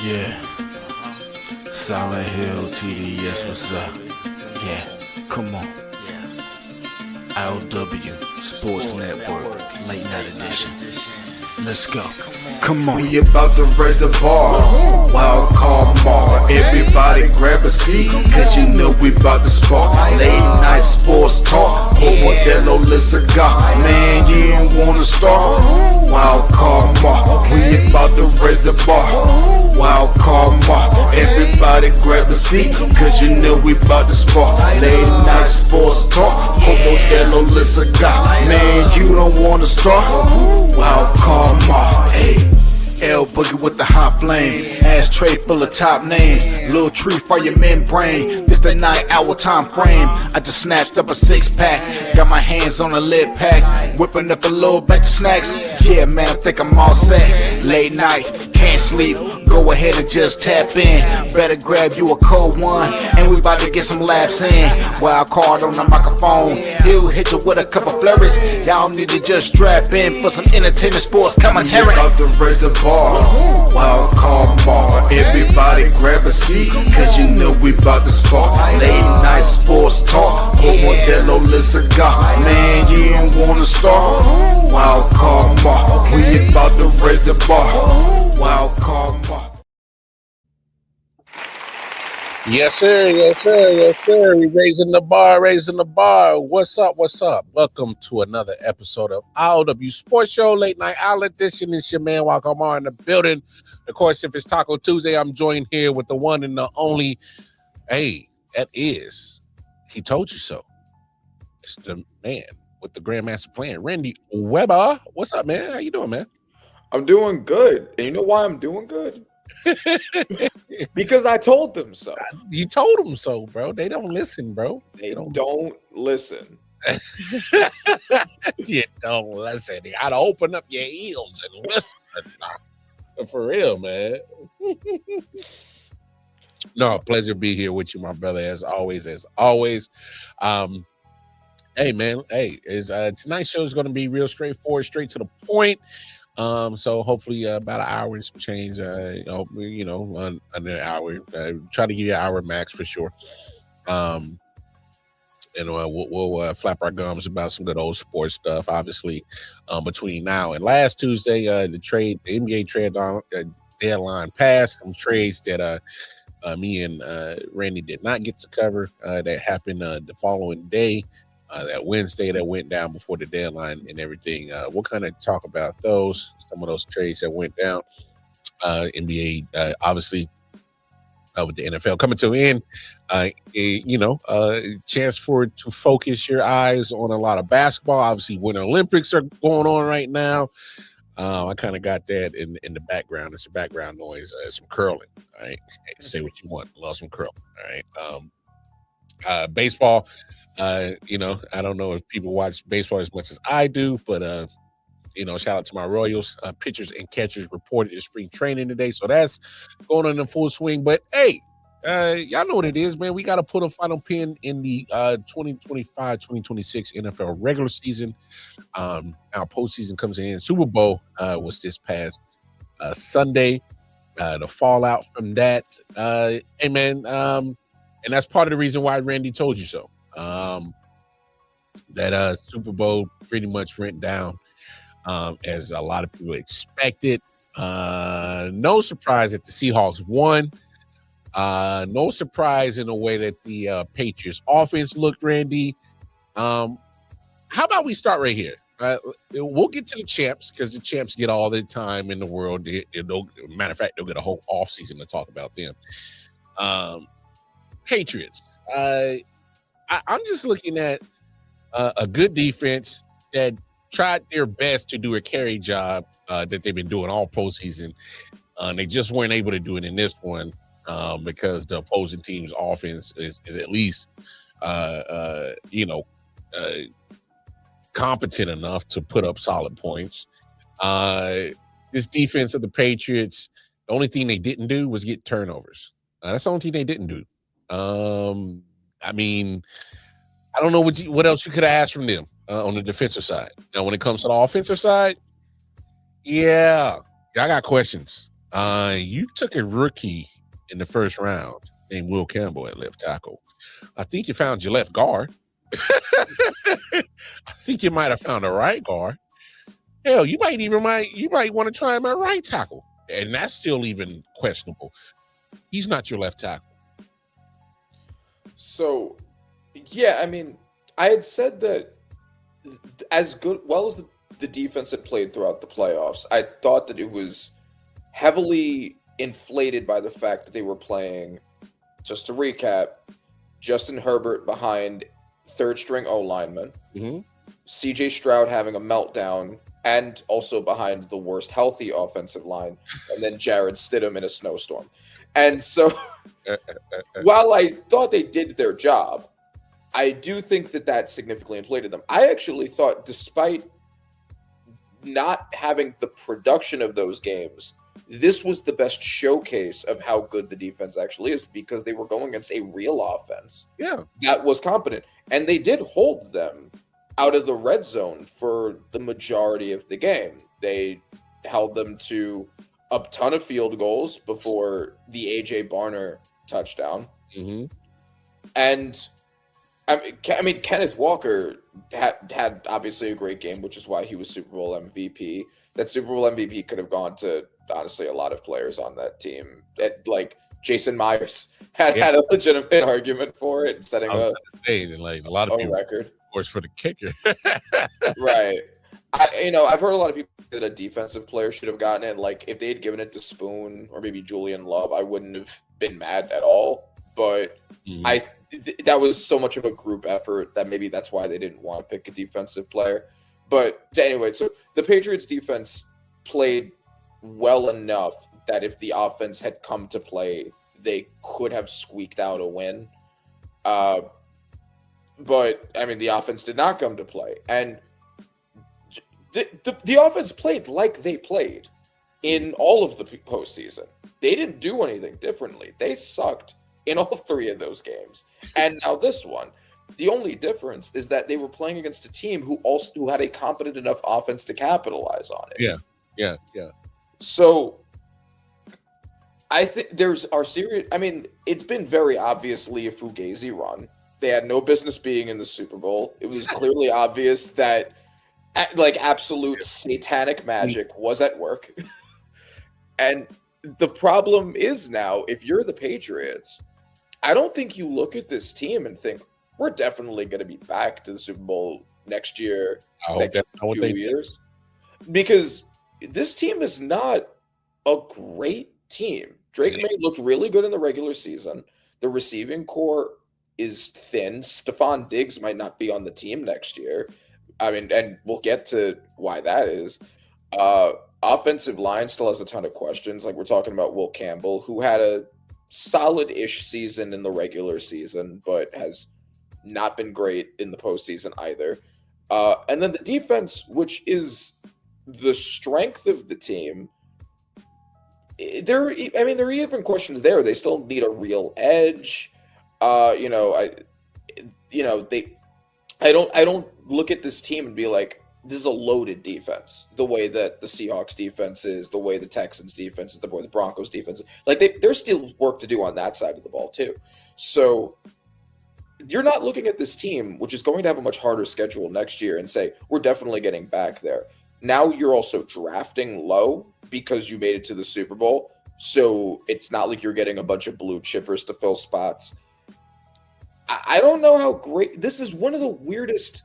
Yeah, Silent Hill TDS, what's up? Yeah, come on. I.O.W. Sports Network, late night edition. Let's go. Come on. We about to raise the bar. Wild card mark. Everybody grab a seat, cause you know we about to spark. Late night sports talk. Modelo Le Cigar. Man, you don't wanna start. Wild card mark. We about to raise the bar. Wild card mark. Everybody grab a seat, cause you know we about to spark. Late night sports talk. Modelo Le Cigar. Man, you don't wanna start. Wild card mark. Hey. L Boogie with the hot flame, ashtray full of top names, little tree for your membrane. This the 9 hour time frame. I just snatched up a 6-pack, got my hands on a lid pack, whipping up a little batch of snacks. Yeah, man, I think I'm all set. Late night, can't sleep, go ahead and just tap in. Better grab you a cold one, and we about to get some laps in. Wild card on the microphone, he'll hit you with a couple flurries. Y'all need to just strap in for some entertainment sports commentary. We about to raise the bar. Wild card bar. Everybody grab a seat, cause you know we about to spark. Late night sports talk. Modelo Le Cigar. Man, you don't wanna start. Wild card bar. We about to raise the bar. Wild card bar. Yes, sir. Yes, sir. Yes, sir. We raising the bar, raising the bar. What's up? What's up? Welcome to another episode of I.O.W. Sports Show, Late Night Owl Edition. It's your man, Walkamar, in the building. Of course, if it's Taco Tuesday, I'm joined here with the one and the only. Hey, that is. He told you so. It's the man with the Grandmaster plan, Randy Weber. What's up, man? How you doing, man? I'm doing good. And you know why I'm doing good? Because I told them so. You told them so, bro. They don't listen, bro. They don't listen. You don't listen. You gotta open up your ears and listen. For real, man. No, pleasure to be here with you, my brother, as always. Hey, man. Hey, tonight's show is going to be real straightforward, straight to the point. So hopefully about an hour and some change, under an hour. Try to give you an hour max for sure. And we'll flap our gums about some good old sports stuff. Obviously, between now and last Tuesday, the NBA trade deadline passed. Some trades that me and Randy did not get to cover. That happened the following day. That Wednesday that went down before the deadline and everything. We'll kind of talk about some of those trades that went down. NBA, obviously, with the NFL coming to an end, chance to focus your eyes on a lot of basketball. Obviously, Winter Olympics are going on right now. I kind of got that in the background. It's a background noise. Some curling. All right, hey, say what you want. Love some curling. All right. Baseball. I don't know if people watch baseball as much as I do, but shout out to my Royals. Pitchers and catchers reported in spring training today, so that's going on in full swing. But hey, y'all know what it is, man. We got to put a final pin in the 2025-2026 NFL regular season. Our postseason comes in. Super Bowl was this past Sunday. The fallout from that, hey man, and that's part of the reason why Randy told you so. That Super Bowl pretty much went down as a lot of people expected. No surprise that the Seahawks won. No surprise in the way that the Patriots offense looked, Randy. How about we start right here? We'll get to the champs because the champs get all the time in the world. Matter of fact, they'll get a whole offseason to talk about them. Patriots. I'm just looking at a good defense that tried their best to do a carry job that they've been doing all postseason. They just weren't able to do it in this one because the opposing team's offense is at least, competent enough to put up solid points. This defense of the Patriots, the only thing they didn't do was get turnovers. That's the only thing they didn't do. I mean, I don't know what else you could have asked from them on the defensive side. Now, when it comes to the offensive side, yeah, I got questions. You took a rookie in the first round named Will Campbell at left tackle. I think you found your left guard. I think you might have found a right guard. Hell, you might want to try him at right tackle, and that's still even questionable. He's not your left tackle. So, yeah, I mean, I had said that as well as the defense had played throughout the playoffs, I thought that it was heavily inflated by the fact that they were playing, just to recap, Justin Herbert behind third string O lineman, CJ Stroud having a meltdown, and also behind the worst healthy offensive line, and then Jared Stidham in a snowstorm. And so, while I thought they did their job, I do think that significantly inflated them. I actually thought, despite not having the production of those games, this was the best showcase of how good the defense actually is, because they were going against a real offense that was competent. And they did hold them out of the red zone for the majority of the game. They held them to a ton of field goals before the A.J. Barner touchdown. And I mean, Kenneth Walker had obviously a great game, which is why he was Super Bowl MVP. That Super Bowl MVP could have gone to, honestly, a lot of players on that team. Like Jason Myers had a legitimate argument for it, setting a lot of people, record. Of course, for the kicker. Right. I've heard a lot of people say that a defensive player should have gotten it. Like, if they had given it to Spoon or maybe Julian Love, I wouldn't have been mad at all. But that was so much of a group effort that maybe that's why they didn't want to pick a defensive player. But anyway, so the Patriots defense played well enough that if the offense had come to play, they could have squeaked out a win. But I mean, the offense did not come to play, and the offense played like they played in all of the postseason. They didn't do anything differently. They sucked in all three of those games, and now this one. The only difference is that they were playing against a team who had a competent enough offense to capitalize on it. Yeah. So I think it's been very obviously a Fugazi run. They had no business being in the Super Bowl. It was clearly obvious that absolute satanic magic was at work. And the problem is now, if you're the Patriots, I don't think you look at this team and think, we're definitely going to be back to the Super Bowl next year, next 2 years. Because this team is not a great team. Drake May looked really good in the regular season. The receiving core is thin. Stephon Diggs might not be on the team next year. I mean, and we'll get to why that is. Offensive line still has a ton of questions. Like, we're talking about Will Campbell, who had a solid-ish season in the regular season, but has not been great in the postseason either. And then the defense, which is the strength of the team, there are even questions there. They still need a real edge. I don't look at this team and be like, this is a loaded defense, the way that the Seahawks defense is, the way the Texans defense is, the way the Broncos defense is. Like, there's still work to do on that side of the ball too. So you're not looking at this team, which is going to have a much harder schedule next year, and say, we're definitely getting back there. Now you're also drafting low because you made it to the Super Bowl. So it's not like you're getting a bunch of blue chippers to fill spots. I don't know how great this is. One of the weirdest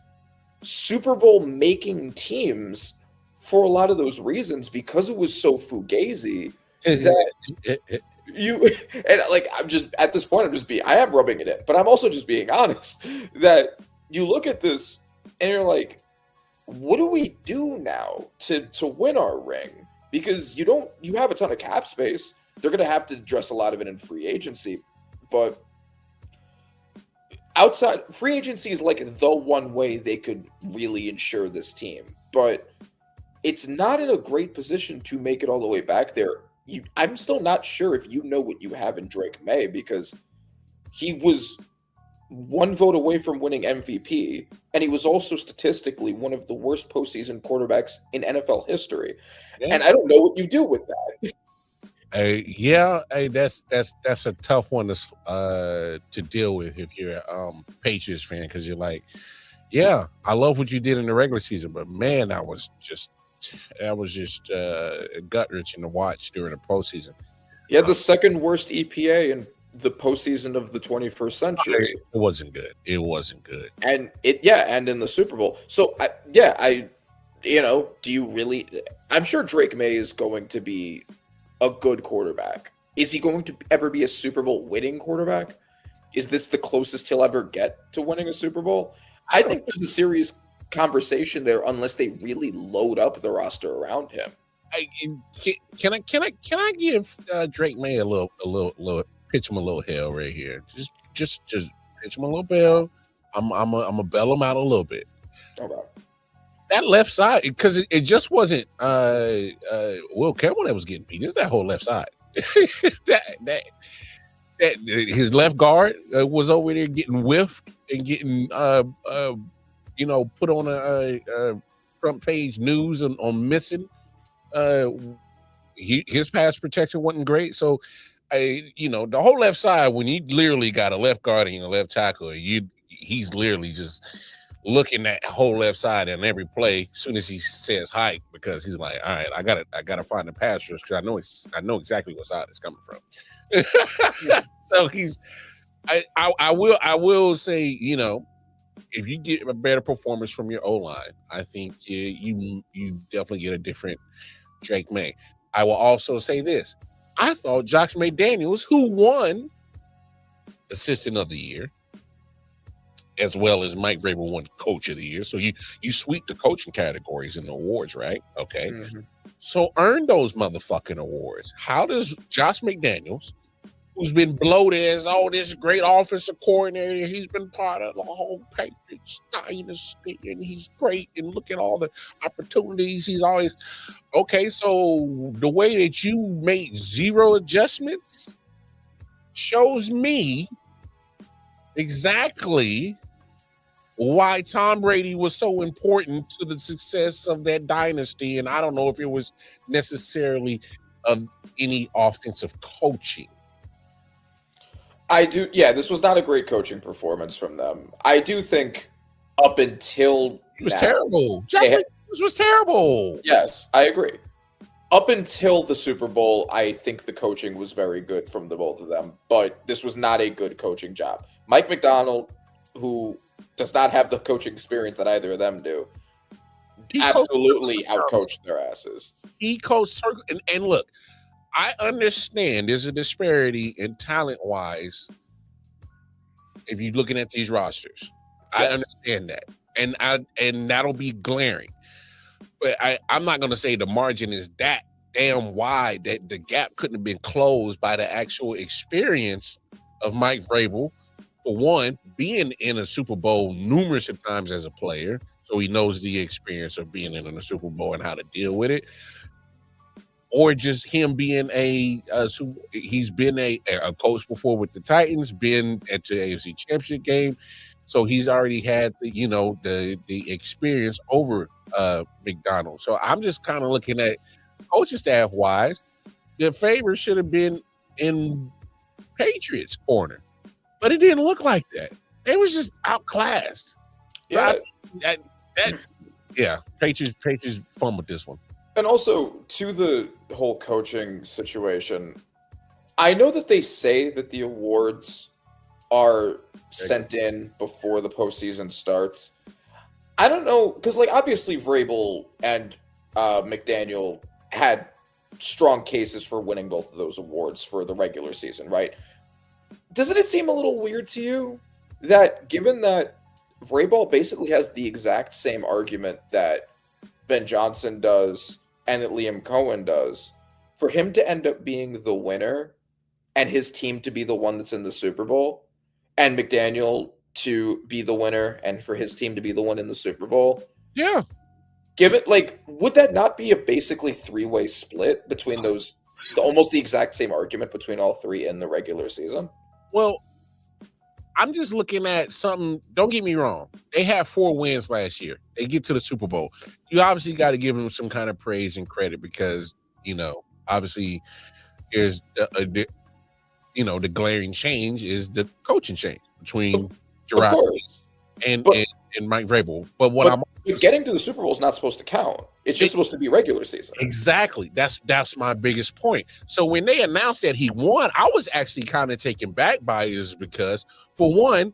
Super Bowl making teams for a lot of those reasons, because it was so fugazi that I'm just at this point, I am rubbing it in, but I'm also just being honest that you look at this and you're like, what do we do now to win our ring? Because you have a ton of cap space. They're going to have to address a lot of it in free agency, but outside free agency is like the one way they could really ensure this team, but it's not in a great position to make it all the way back there. I'm still not sure if you know what you have in Drake May, because he was one vote away from winning MVP, and he was also statistically one of the worst postseason quarterbacks in NFL history. Yeah. And I don't know what you do with that. Yeah, hey, that's a tough one to deal with if you're a Patriots fan, because you're like, yeah, I love what you did in the regular season, but man, that was just gut wrenching to watch during the postseason. He had the second worst EPA in the postseason of the 21st century. It wasn't good. It wasn't good. And and in the Super Bowl. So do you really? I'm sure Drake May is going to be a good quarterback. Is he going to ever be a Super Bowl winning quarterback? Is this the closest he'll ever get to winning a Super Bowl? I think there's a serious conversation there, unless they really load up the roster around him. Can I give Drake May a little pitch him a little hell right here? Just pitch him a little bell. I'm a bell him out a little bit. Okay. That left side, because it just wasn't Will Campbell that was getting beat. It's that whole left side. that his left guard was over there getting whiffed and getting put on a front page news on missing. His pass protection wasn't great, so the whole left side, when you literally got a left guard and a left tackle, he's literally just looking at whole left side in every play as soon as he says hike, because he's like, all right, I gotta find the pass rush, because I know exactly what side it's coming from. So I will say, if you get a better performance from your O-line, I think you definitely get a different Drake May. I will also say this. I thought Josh McDaniels, who won Assistant of the Year, as well as Mike Vrabel won Coach of the Year. So you sweep the coaching categories in the awards, right? Okay. Mm-hmm. So earn those motherfucking awards. How does Josh McDaniels, who's been bloated as this great offensive coordinator, he's been part of the whole Patriots dynasty, and he's great, and look at all the opportunities he's always okay. So the way that you made zero adjustments shows me exactly why Tom Brady was so important to the success of that dynasty. And I don't know if it was necessarily of any offensive coaching. This was not a great coaching performance from them. I do think up until it was terrible. This was terrible. Yes, I agree. Up until the Super Bowl, I think the coaching was very good from the both of them, but this was not a good coaching job. Mike Macdonald, who does not have the coaching experience that either of them do, absolutely outcoached their asses. He coached, and look, I understand there's a disparity in talent-wise if you're looking at these rosters. Yes. I understand that, and that'll be glaring. But I'm not going to say the margin is that damn wide that the gap couldn't have been closed by the actual experience of Mike Vrabel, for one, being in a Super Bowl numerous times as a player, so he knows the experience of being in a Super Bowl and how to deal with it. Or just him being he's been a coach before with the Titans, been at the AFC Championship game, so he's already had the experience over McDonald. So I'm just kind of looking at coaching staff wise, the favor should have been in Patriots corner, but it didn't look like that. It was just outclassed. Yeah, Patriots fumbled this one. And also, to the whole coaching situation, I know that they say that the awards are sent in before the postseason starts. I don't know, because obviously Vrabel and McDaniel had strong cases for winning both of those awards for the regular season, right? Doesn't it seem a little weird to you that, given that Vrabel basically has the exact same argument that Ben Johnson does and that Liam Cohen does, for him to end up being the winner and his team to be the one that's in the Super Bowl, and McDaniel to be the winner and for his team to be the one in the Super Bowl? Yeah. Would that not be a basically three-way split between those, almost the exact same argument between all three in the regular season? Well, I'm just looking at something. Don't get me wrong. They had 4 wins last year. They get to the Super Bowl. You obviously got to give them some kind of praise and credit because, obviously, there's the glaring change is the coaching change between Of Gerard course. and, But- and and Mike Vrabel. But what But I'm getting to the Super Bowl is not supposed to count. It's just supposed to be regular season. exactly that's my biggest point. So when they announced that he won, I was actually kind of taken back by it, is because, for one,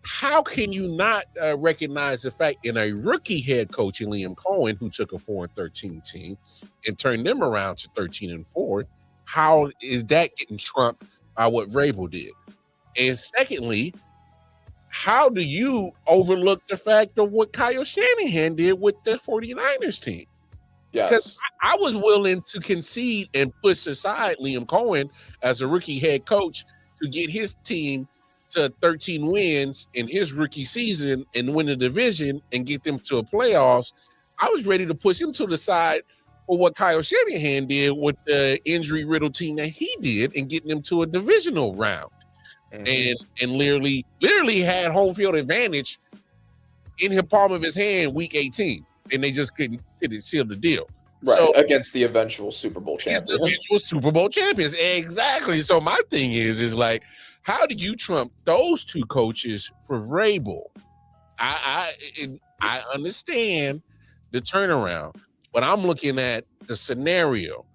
how can you not recognize the fact in a rookie head coach in Liam Cohen, who took a 4-13 team and turned them around to 13-4? How is that getting trumped by what Vrabel did? And secondly, how do you overlook the fact of what Kyle Shanahan did with the 49ers team? Yes. Because I was willing to concede and push aside Liam Cohen as a rookie head coach to get his team to 13 wins in his rookie season and win the division and get them to a playoffs. I was ready to push him to the side for what Kyle Shanahan did with the injury-riddled team that he did and getting them to a divisional round. And literally had home field advantage in the palm of his hand week 18, and they just couldn't seal the deal. Right, So, against the eventual Super Bowl champions. the eventual Super Bowl champions, exactly. So my thing is like, how do you trump those two coaches for Vrabel? I understand the turnaround, but I'm looking at the scenario.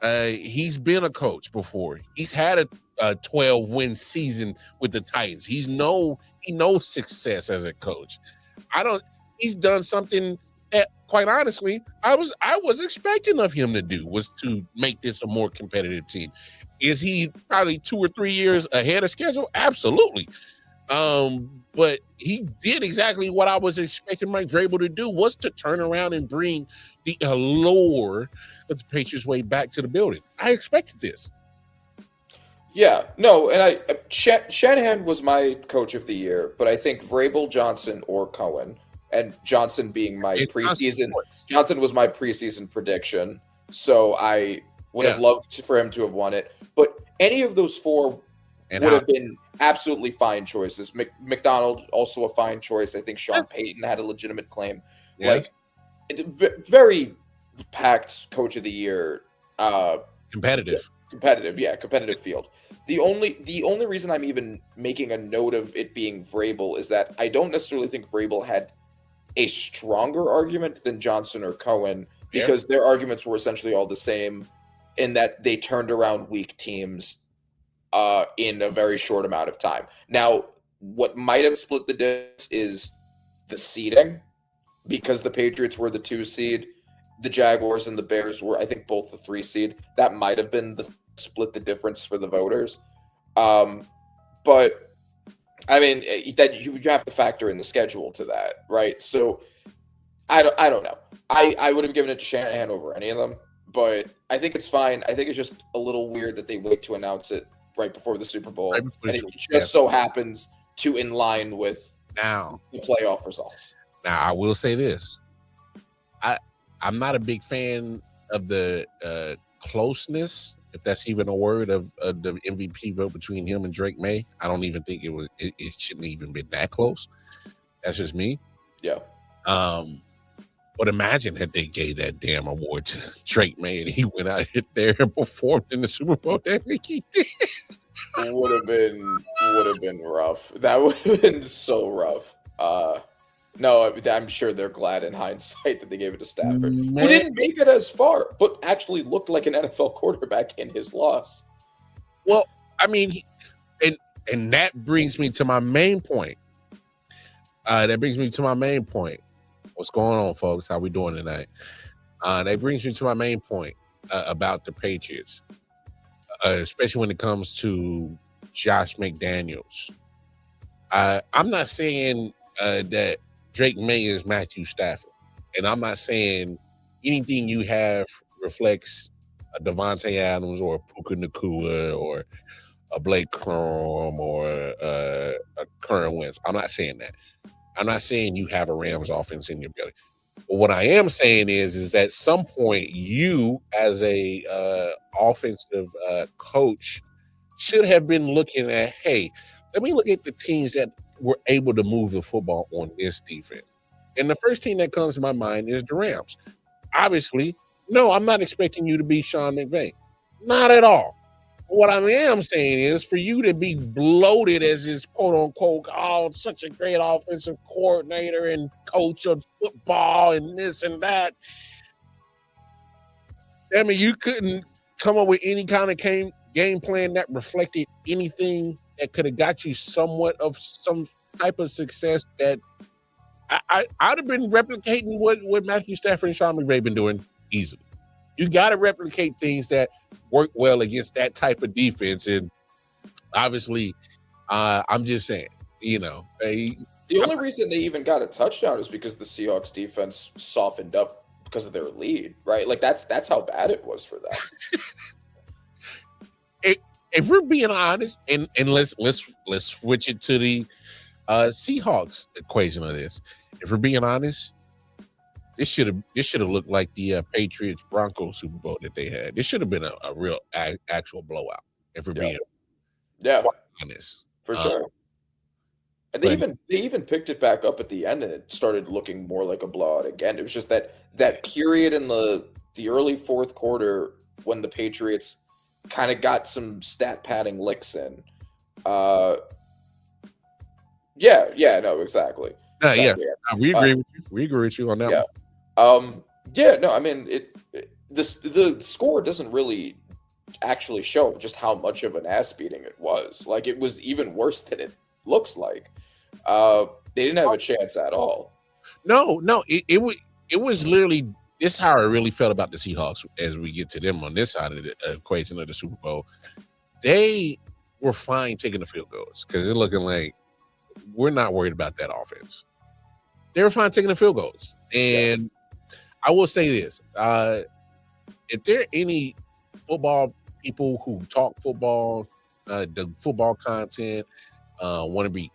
He's been a coach before. He's had a 12-win season with the Titans. He knows success as a coach. He's done something that, quite honestly, I was expecting of him to do, was to make this a more competitive team. Is he probably 2 or 3 years ahead of schedule? Absolutely. But he did exactly what I was expecting Mike Vrabel to do, was to turn around and bring the allure of the Patriots way back to the building. I expected this. Yeah, no, and Shanahan was my coach of the year, but I think Vrabel, Johnson, or Cohen, and Johnson being my preseason. Johnson was my preseason prediction, so I would have loved for him to have won it. But any of those four would have been absolutely fine choices. McDonald, also a fine choice. I think Sean Payton had a legitimate claim. Yes. Like, very packed coach of the year. Competitive Field. The only reason I'm even making a note of it being Vrabel is that I don't necessarily think Vrabel had a stronger argument than Johnson or Cohen, because their arguments were essentially all the same, in that they turned around weak teams in a very short amount of time. Now, what might have split the difference is the seeding, because the Patriots were the 2 seed, the Jaguars and the Bears were, I think, both the 3 seed. That might have been the split the difference for the voters. But I mean, that you have to factor in the schedule to that, right? So I don't know. I would have given it to Shanahan over any of them, but I think it's fine. I think it's just a little weird that they wait to announce it right before the Super Bowl. And it just so happens to in line with now the playoff results. Now, I will say this. I'm not a big fan of the closeness, if that's even a word, of the MVP vote between him and Drake May. I don't even think it shouldn't even been that close. That's just me. Yeah. But imagine that they gave that damn award to Drake May and he went out there and performed in the Super Bowl that week he did. Would have been rough. That would have been so rough. No, I'm sure they're glad in hindsight that they gave it to Stafford, who didn't make it as far, but actually looked like an NFL quarterback in his loss. Well, I mean, and that brings me to my main point. What's going on, folks? How we doing tonight? That brings me to my main point about the Patriots, especially when it comes to Josh McDaniels. I'm not saying that Drake May is Matthew Stafford, and I'm not saying anything you have reflects a Devontae Adams or a Puka Nacua or a Blake Corum or a Curran Wentz. I'm not saying that. I'm not saying you have a Rams offense in your belly. But what I am saying is that at some point you, as a offensive coach, should have been looking at, hey, let me look at the teams that were able to move the football on this defense. And the first team that comes to my mind is the Rams. Obviously, no, I'm not expecting you to be Sean McVay. Not at all. What I am saying is for you to be bloated as this quote unquote, oh, such a great offensive coordinator and coach of football and this and that. I mean, you couldn't come up with any kind of game plan that reflected anything that could have got you somewhat of some type of success that I'd have been replicating what Matthew Stafford and Sean McVay been doing easily. You got to replicate things that work well against that type of defense. And obviously, I'm just saying, the only reason they even got a touchdown is because the Seahawks defense softened up because of their lead, right? Like that's how bad it was for them. If we're being honest, and let's switch it to the Seahawks equation of this. If we're being honest, this should have looked like the Patriots Broncos Super Bowl that they had. This should have been a real actual blowout. If we're being honest, for sure. And they even picked it back up at the end, and it started looking more like a blowout again. It was just that period in the early fourth quarter when the Patriots kind of got some stat padding licks in. Exactly. We agree with you. We agree with you on that. Yeah. I mean, the score doesn't really actually show just how much of an ass beating it was. Like, it was even worse than it looks like. They didn't have a chance at all. No, it was literally this is how I really felt about the Seahawks as we get to them on this side of the equation of the Super Bowl. They were fine taking the field goals because they're looking like we're not worried about that offense. They were fine taking the field goals. And I will say this, if there are any football people who talk football, the football content, want to be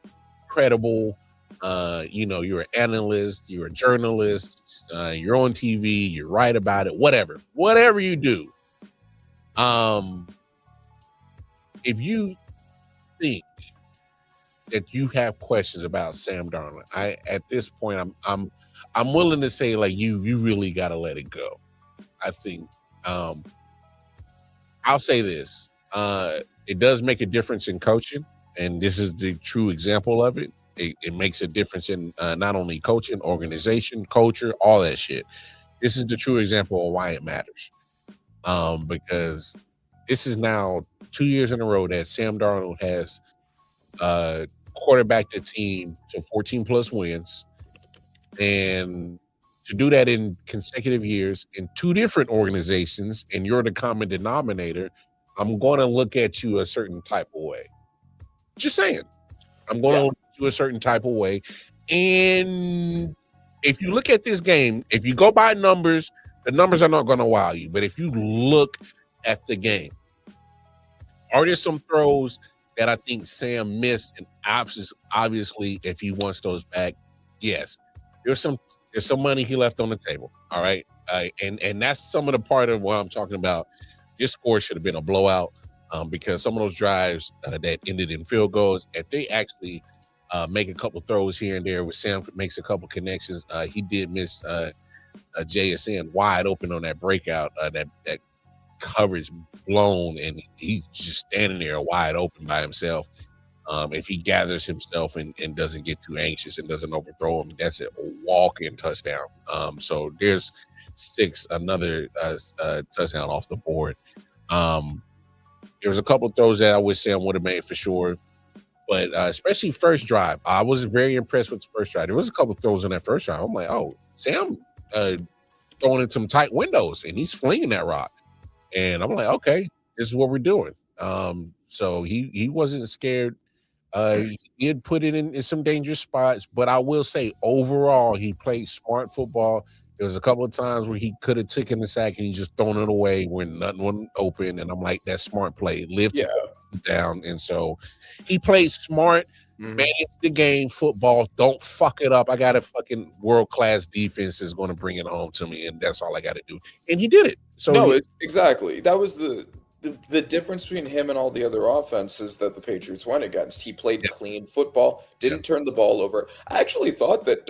credible, you're an analyst, you're a journalist, you're on TV, you write about it, whatever you do. If you think that you have questions about Sam Darnold, at this point I'm willing to say like you really got to let it go. I think I'll say this, it does make a difference in coaching, and this is the true example of it. It makes a difference in not only coaching, organization, culture, all that shit. This is the true example of why it matters. Because this is now 2 years in a row that Sam Darnold has quarterbacked the team to 14 plus wins. And to do that in consecutive years in two different organizations, and you're the common denominator, I'm going to look at you a certain type of way. Just saying. I'm going to look at you a certain type of way. And if you look at this game, if you go by numbers, the numbers are not going to wow you. But if you look at the game, are there some throws that I think Sam missed? And obviously, if he wants those back, yes. There's some money he left on the table. All right. And that's some of the part of what I'm talking about. This score should have been a blowout because some of those drives that ended in field goals, if they actually make a couple throws here and there where Sam makes a couple connections, he did miss JSN wide open on that breakout, that coverage blown, and he's just standing there wide open by himself. If he gathers himself and doesn't get too anxious and doesn't overthrow him, that's a walk-in touchdown. So there's another touchdown off the board. There was a couple of throws that I wish Sam would have made for sure, but especially first drive, I was very impressed with the first drive. There was a couple of throws in that first drive. I'm like, oh, Sam throwing in some tight windows, and he's flinging that rock. And I'm like, okay, this is what we're doing. So he wasn't scared. He did put it in some dangerous spots, but I will say overall he played smart football. There was a couple of times where he could have taken the sack and he just thrown it away when nothing was open. And I'm like, that's smart play. Lift it down. And so he played smart, managed the game, football. Don't fuck it up. I got a fucking world-class defense that's going to bring it home to me, and that's all I got to do. And he did it. So exactly. That was the difference between him and all the other offenses that the Patriots went against. He played clean football, didn't turn the ball over. I actually thought that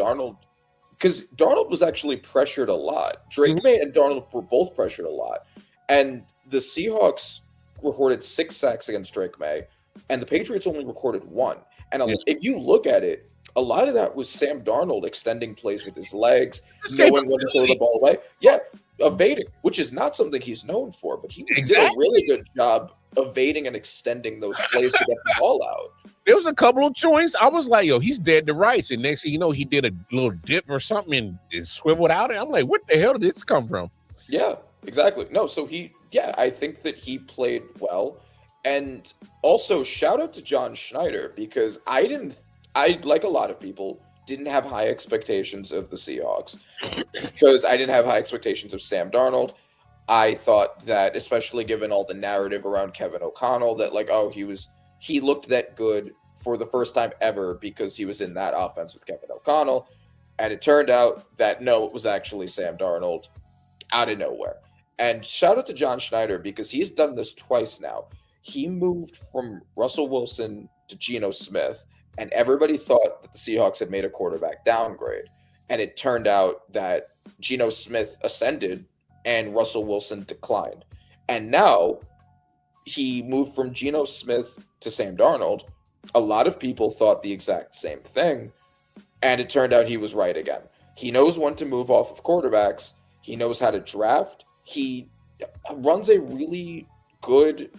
because Darnold was actually pressured a lot. Drake May and Darnold were both pressured a lot. And the Seahawks recorded 6 sacks against Drake May, and the Patriots only recorded 1. And Yeah. if you look at it, a lot of that was Sam Darnold extending plays with his legs, knowing when to throw the ball away. Yeah, evading, which is not something he's known for, but he did a really good job evading and extending those plays to get the ball out. There was a couple of joints. I was like, yo, he's dead to rights. And next thing you know, he did a little dip or something and swiveled out. And I'm like, what the hell did this come from? Yeah, exactly. No, so I think that he played well. And also, shout out to John Schneider, because I, like a lot of people, didn't have high expectations of the Seahawks because I didn't have high expectations of Sam Darnold. I thought that, especially given all the narrative around Kevin O'Connell, that like, oh, he looked that good for the first time ever because he was in that offense with Kevin O'Connell. And it turned out that no, it was actually Sam Darnold out of nowhere. And shout out to John Schneider, because he's done this twice now. He moved from Russell Wilson to Geno Smith, and everybody thought that the Seahawks had made a quarterback downgrade. And it turned out that Geno Smith ascended and Russell Wilson declined. And now he moved from Geno Smith to Sam Darnold. A lot of people thought the exact same thing, and it turned out he was right again. He knows when to move off of quarterbacks. He knows how to draft. He runs a really good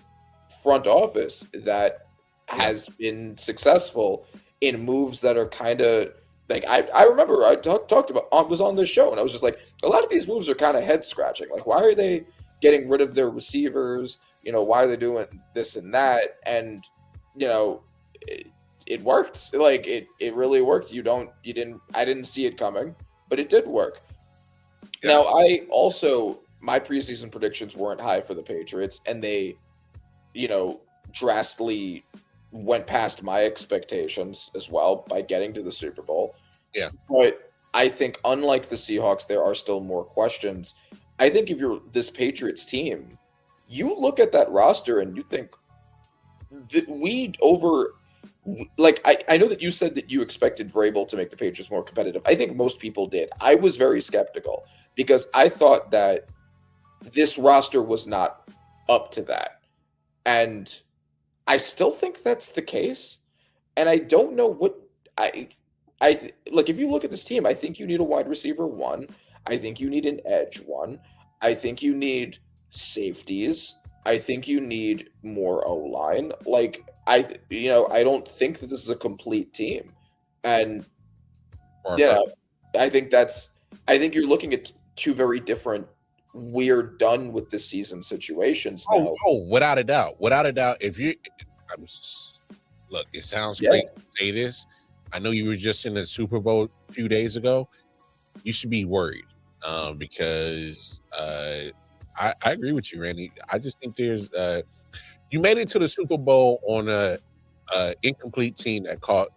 front office that has been successful in moves that are kind of like, I remember I talked about, was on this show, and I was just like, a lot of these moves are kind of head scratching. Like, why are they getting rid of their receivers? You know, why are they doing this and that? And, you know, it worked. Like it really worked. I didn't see it coming, but it did work. Yeah. Now, my preseason predictions weren't high for the Patriots, and they, you know, drastically went past my expectations as well by getting to the Super Bowl. Yeah. But I think, unlike the Seahawks, there are still more questions. I think if you're this Patriots team, you look at that roster and you think that I know that you said that you expected Vrabel to make the Patriots more competitive. I think most people did. I was very skeptical because I thought that this roster was not up to that. And I still think that's the case. And I don't know what if you look at this team, I think you need a wide receiver 1. I think you need an edge 1. I think you need safeties. I think you need more O-line. Like, I don't think that this is a complete team. And I think you're looking at two very different, we're done with this season situations now. Oh, without a doubt. Look, it sounds great to say this. I know you were just in the Super Bowl a few days ago. You should be worried because I agree with you, Randy. I just think there's you made it to the Super Bowl on a incomplete team that caught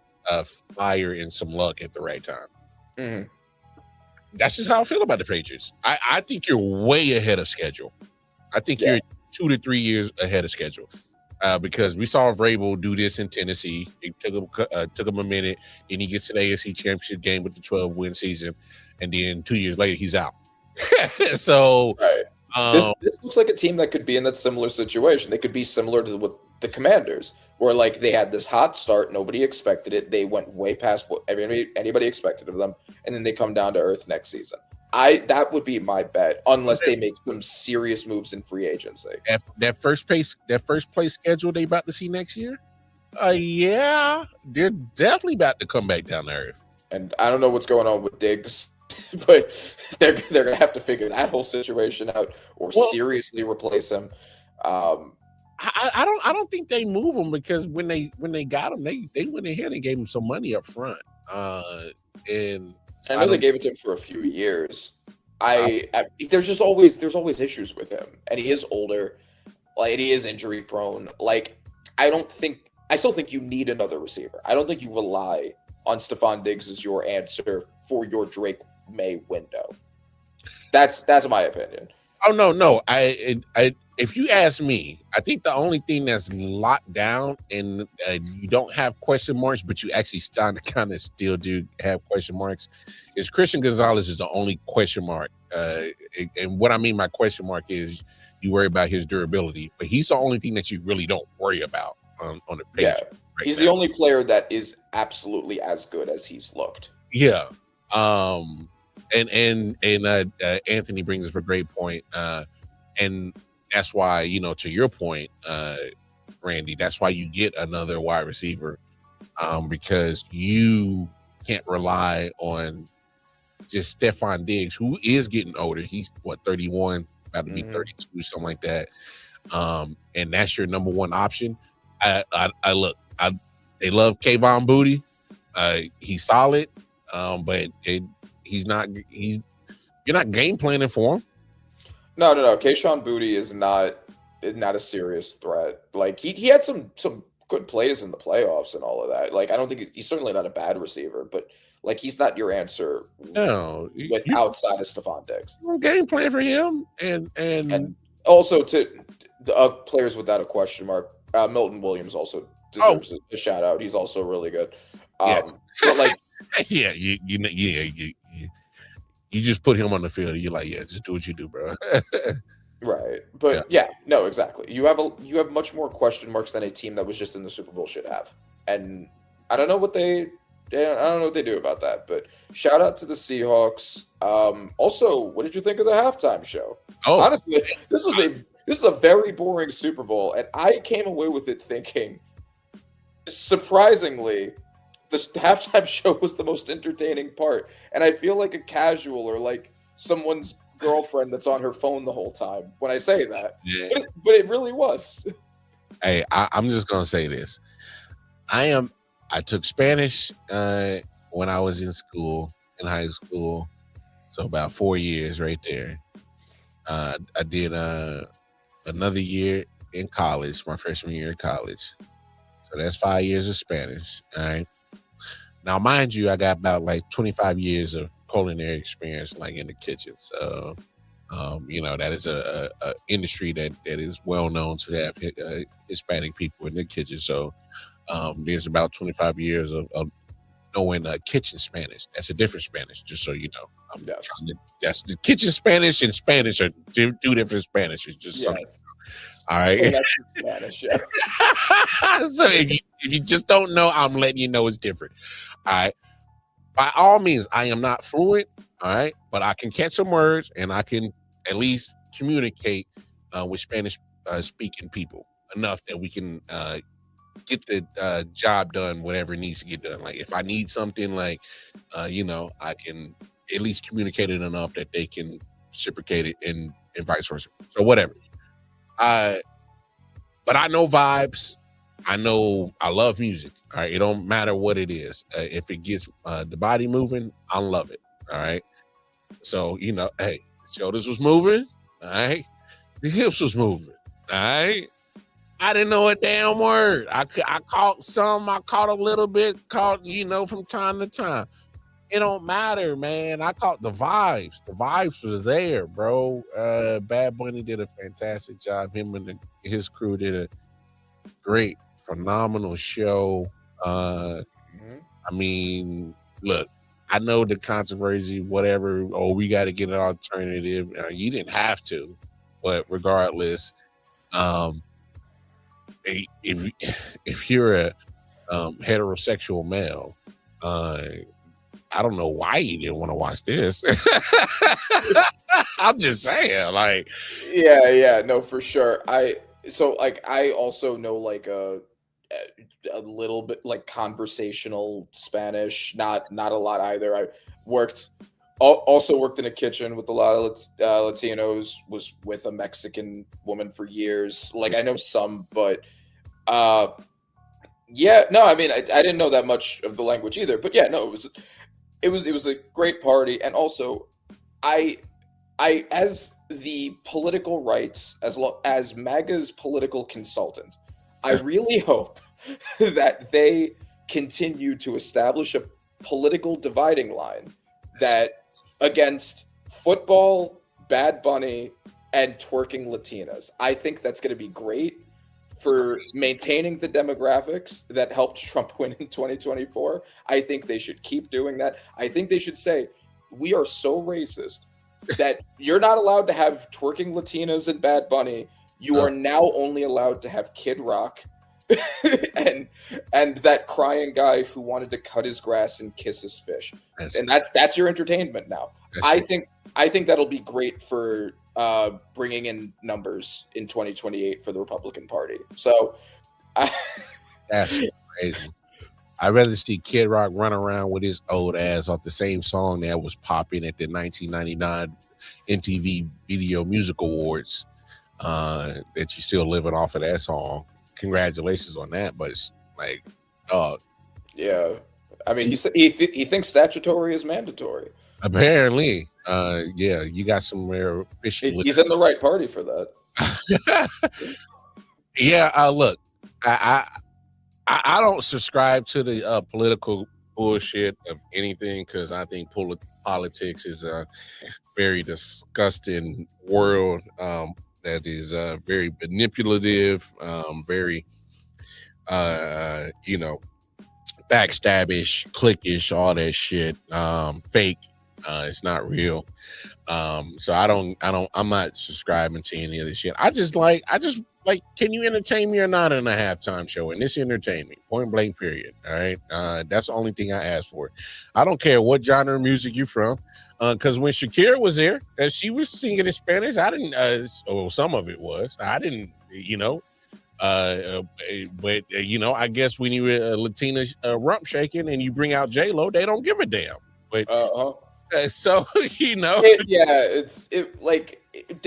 fire and some luck at the right time. Mm-hmm. That's just how I feel about the Patriots. I think you're way ahead of schedule. I think you're 2 to 3 years ahead of schedule because we saw Vrabel do this in Tennessee. It took him a minute. Then he gets to the AFC Championship game with the 12-win season, and then 2 years later he's out. So. Right. This looks like a team that could be in that similar situation. They could be similar to what the Commanders, where like they had this hot start, nobody expected it. They went way past what anybody expected of them, and then they come down to earth next season. That would be my bet, unless they make some serious moves in free agency. That first place schedule they about to see next year. Yeah, they're definitely about to come back down to earth. And I don't know what's going on with Diggs. But they're gonna have to figure that whole situation out, or seriously replace him. I don't think they move him because when they got him, they went ahead and gave him some money up front. And I know they gave it to him for a few years. There's always issues with him, and he is older, like he is injury prone. Like I still think you need another receiver. I don't think you rely on Stephon Diggs as your answer for your Drake May window. That's my opinion. Oh no. If you ask me, I think the only thing that's locked down and you don't have question marks, but you actually starting to kind of still do have question marks, is Christian Gonzalez is the only question mark. And what I mean by question mark is You worry about his durability, but he's the only thing that you really don't worry about on the page. Yeah, right he's now. the only player that is absolutely as good as he's looked. Yeah. And Anthony brings up a great point. And that's why, you know, to your point, Randy, that's why you get another wide receiver, because you can't rely on just Stephon Diggs, who is getting older. He's what, 31, about to be 32, something like that. And that's your number one option. They love Kayvon Booty. He's solid, but you're not game planning for him. No. Keyshawn Booty is not a serious threat. Like he had some good plays in the playoffs and all of that. Like I don't think he's certainly not a bad receiver, but like he's not your answer. No, outside of Stephon Diggs. Game plan for him, and also to the players without a question mark. Milton Williams also deserves a shout out. He's also really good. Yes. But like, yeah, you just put him on the field. And you're like, yeah, just do what you do, bro. Right, but yeah, no, exactly. You have much more question marks than a team that was just in the Super Bowl should have, and I don't know what they do about that. But shout out to the Seahawks. Also, what did you think of the halftime show? Honestly, this is a very boring Super Bowl, and I came away with it thinking, surprisingly, this halftime show was the most entertaining part, and I feel like a casual or like someone's girlfriend that's on her phone the whole time when I say that. Yeah. But it really was. Hey, I'm just gonna say this. I took Spanish when I was in high school, so about 4 years right there. I did another year in college, my freshman year in college. So that's 5 years of Spanish. All right. Now, mind you, I got about like 25 years of culinary experience, like in the kitchen. So, you know, that is a industry that is well known to have Hispanic people in the kitchen. So, there's about 25 years of knowing kitchen Spanish. That's a different Spanish, just so you know. That's the kitchen Spanish and Spanish are two different Spanishes. Just something. All right. So that's Spanish, yes. So if you just don't know, I'm letting you know it's different. All right. By all means, I am not fluent. All right, but I can catch some words and I can at least communicate with Spanish speaking people enough that we can get the job done, whatever needs to get done. Like if I need something, like you know, I can at least communicate it enough that they can reciprocate it and vice versa. So whatever. But I know vibes. I love music. All right. It don't matter what it is. If it gets the body moving, I love it. All right. So, you know, hey, the shoulders was moving. All right. The hips was moving. All right. I didn't know a damn word. I caught some. I caught a little bit. Caught, you know, from time to time. It don't matter, man. I caught the vibes. The vibes was there, bro. Bad Bunny did a fantastic job. Him and his crew did a great, phenomenal show. I mean, look, I know the controversy, whatever. Oh, we got to get an alternative. You didn't have to, but regardless, if you're a heterosexual male, I don't know why you didn't want to watch this. I'm just saying, like, yeah, no, for sure. I also know like a little bit like conversational Spanish, not a lot either. I also worked in a kitchen with a lot of Latinos, was with a Mexican woman for years. Like I know some, but yeah, no, I mean I didn't know that much of the language either, but yeah, no, it was a great party. And also I as the political rights, as MAGA's political consultant, I really hope that they continue to establish a political dividing line that against football, Bad Bunny, and twerking Latinas. I think that's going to be great for maintaining the demographics that helped Trump win in 2024. I think they should keep doing that. I think they should say, we are so racist that you're not allowed to have twerking Latinas and Bad Bunny. You are now only allowed to have Kid Rock and that crying guy who wanted to cut his grass and kiss his fish. And that's your entertainment now. I think that'll be great for bringing in numbers in 2028 for the Republican Party. So that's crazy. I'd rather see Kid Rock run around with his old ass off the same song that was popping at the 1999 MTV Video Music Awards. That you're still living off of that song. Congratulations on that, but it's like, yeah. I mean, he thinks statutory is mandatory. Apparently, yeah, you got some rare fishy. He's in the right party for that. Yeah, look, I don't subscribe to the political bullshit of anything because I think politics is a very disgusting world that is very manipulative, very backstabbish, cliquish, all that shit, fake. It's not real. So I'm not subscribing to any of this shit. I just like, can you entertain me or not in a halftime show? And this entertain me, point blank, period. All right. That's the only thing I ask for. I don't care what genre of music you're from. Because when Shakira was there, she was singing in Spanish. I didn't, some of it was. I didn't, but I guess when you Latina rump shaking and you bring out J-Lo, they don't give a damn. But so they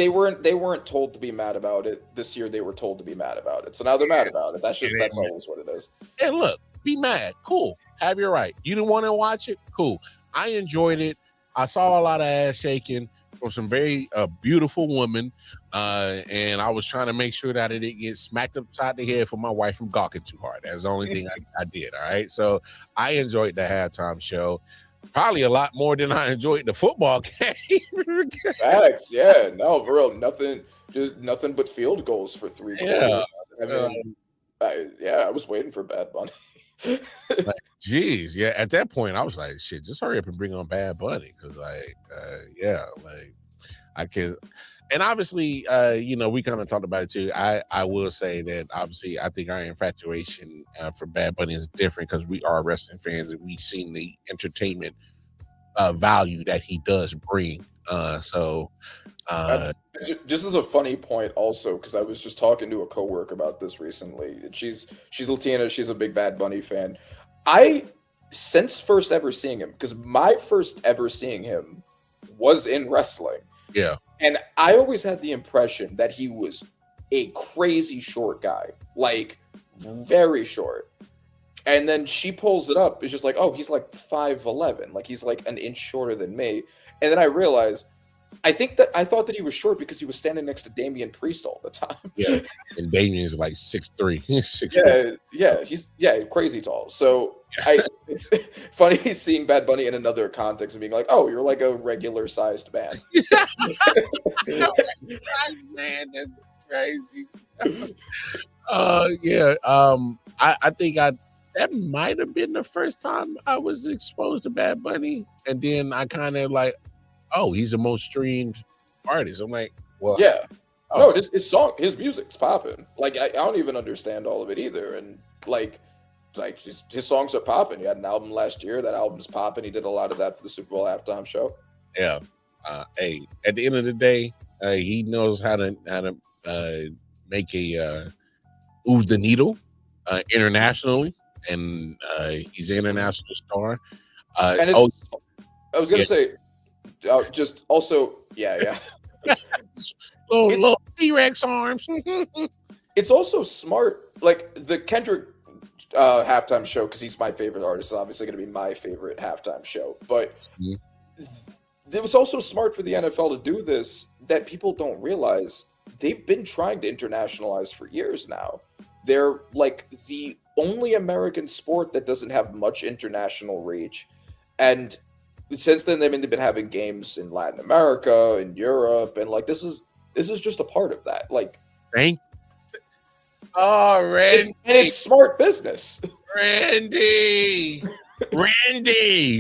weren't told to be mad about it this year. They were told to be mad about it, so now they're mad about it. That's always what it is. And look, be mad, cool, have your right. You didn't want to watch it, cool. I enjoyed it. I saw a lot of ass shaking from some very beautiful women, and I was trying to make sure that I didn't get smacked upside the head for my wife from gawking too hard. That's the only thing I did. All right, so I enjoyed the halftime show. Probably a lot more than I enjoyed the football game. Facts, yeah. No, for real, nothing but field goals for 3 quarters. I mean, I was waiting for Bad Bunny. Like, geez, yeah. At that point, I was like, shit, just hurry up and bring on Bad Bunny, because I can. And obviously, we kind of talked about it too. I will say that obviously, I think our infatuation for Bad Bunny is different because we are wrestling fans and we've seen the entertainment value that he does bring. Just as a funny point, also, because I was just talking to a coworker about this recently. She's Latina. She's a big Bad Bunny fan. Since first ever seeing him, because my first ever seeing him was in wrestling. Yeah. And I always had the impression that he was a crazy short guy, like very short. And then she pulls it up. It's just like, oh, he's like 5'11", like he's like an inch shorter than me. And then I realized, I thought that he was short because he was standing next to Damian Priest all the time. Yeah, and Damian's like 6'3". 6'4". Yeah, he's crazy tall. So it's funny seeing Bad Bunny in another context and being like, "Oh, you're like a regular sized man." Man, that's crazy. I think that might have been the first time I was exposed to Bad Bunny, and then I kind of like, oh, he's the most streamed artist. I'm like, well, yeah. No, his music's popping. Like I don't even understand all of it either. And like his songs are popping. He had an album last year. That album's popping. He did a lot of that for the Super Bowl halftime show. Yeah. Hey, at the end of the day, he knows how to make a move the needle internationally, and he's an international star. And I was gonna say. Just also, yeah. little T-Rex arms. It's also smart, like the Kendrick halftime show, because he's my favorite artist. It's obviously going to be my favorite halftime show. But it was also smart for the NFL to do this, that people don't realize they've been trying to internationalize for years now. They're like the only American sport that doesn't have much international reach. And since then, they've been having games in Latin America, in Europe, and like this is just a part of that. Like, Randy, it's smart business. Randy,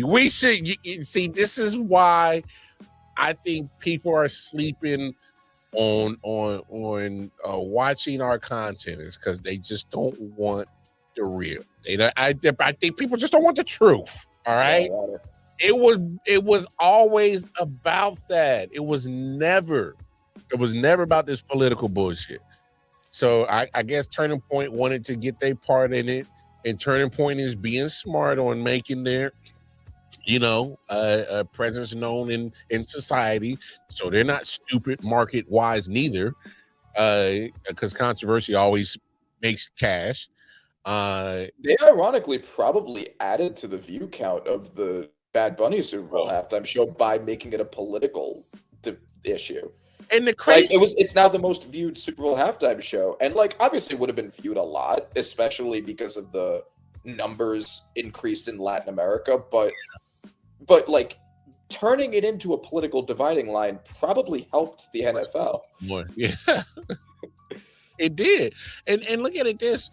we should see. This is why I think people are sleeping on watching our content is because they just don't want the real. I think people just don't want the truth. All right. It was always about that. It was never about this political bullshit. So I guess Turning Point wanted to get their part in it, and Turning Point is being smart on making their presence known in society, so they're not stupid market wise neither, because controversy always makes cash. They ironically probably added to the view count of the Bad Bunny Super Bowl halftime show by making it a political issue. And the crazy, it's now the most viewed Super Bowl halftime show, and like obviously would have been viewed a lot, especially because of the numbers increased in Latin America, but like turning it into a political dividing line probably helped the NFL. Yeah, it did. And look at it this,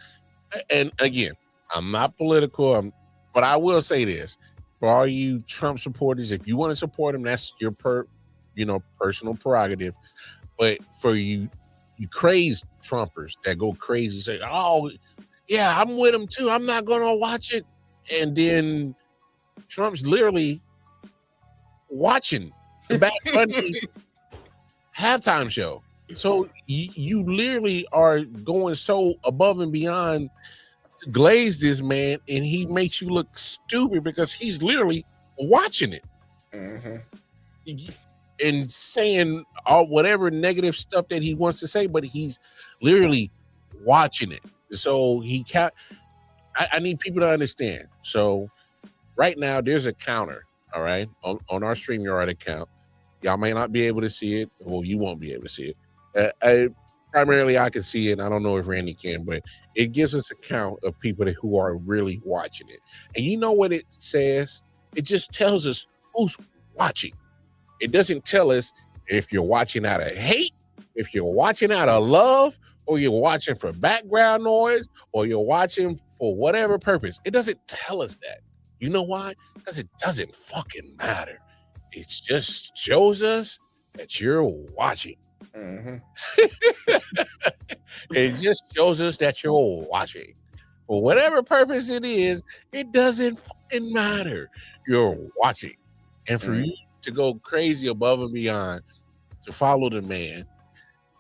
and again, I'm not political, but I will say this: for all you Trump supporters, if you want to support him, that's your personal prerogative. But for you crazed Trumpers that go crazy, say, "Oh, yeah, I'm with him too. I'm not gonna watch it," and then Trump's literally watching the Bad Bunny halftime show. So you literally are going so above and beyond to glaze this man, and he makes you look stupid because he's literally watching it. Mm-hmm. And saying all whatever negative stuff that he wants to say, but he's literally watching it. So he can't. I need people to understand. So right now there's a counter, all right, on our StreamYard account. Y'all may not be able to see it. Well, you won't be able to see it. Primarily, I can see it. I don't know if Randy can, but it gives us a count of people who are really watching it. And you know what it says? It just tells us who's watching. It doesn't tell us if you're watching out of hate, if you're watching out of love, or you're watching for background noise, or you're watching for whatever purpose. It doesn't tell us that. You know why? Because it doesn't fucking matter. It just shows us that you're watching. Mm-hmm. It just shows us that you're watching. For whatever purpose it is, it doesn't fucking matter. You're watching. And for you to go crazy above and beyond to follow the man,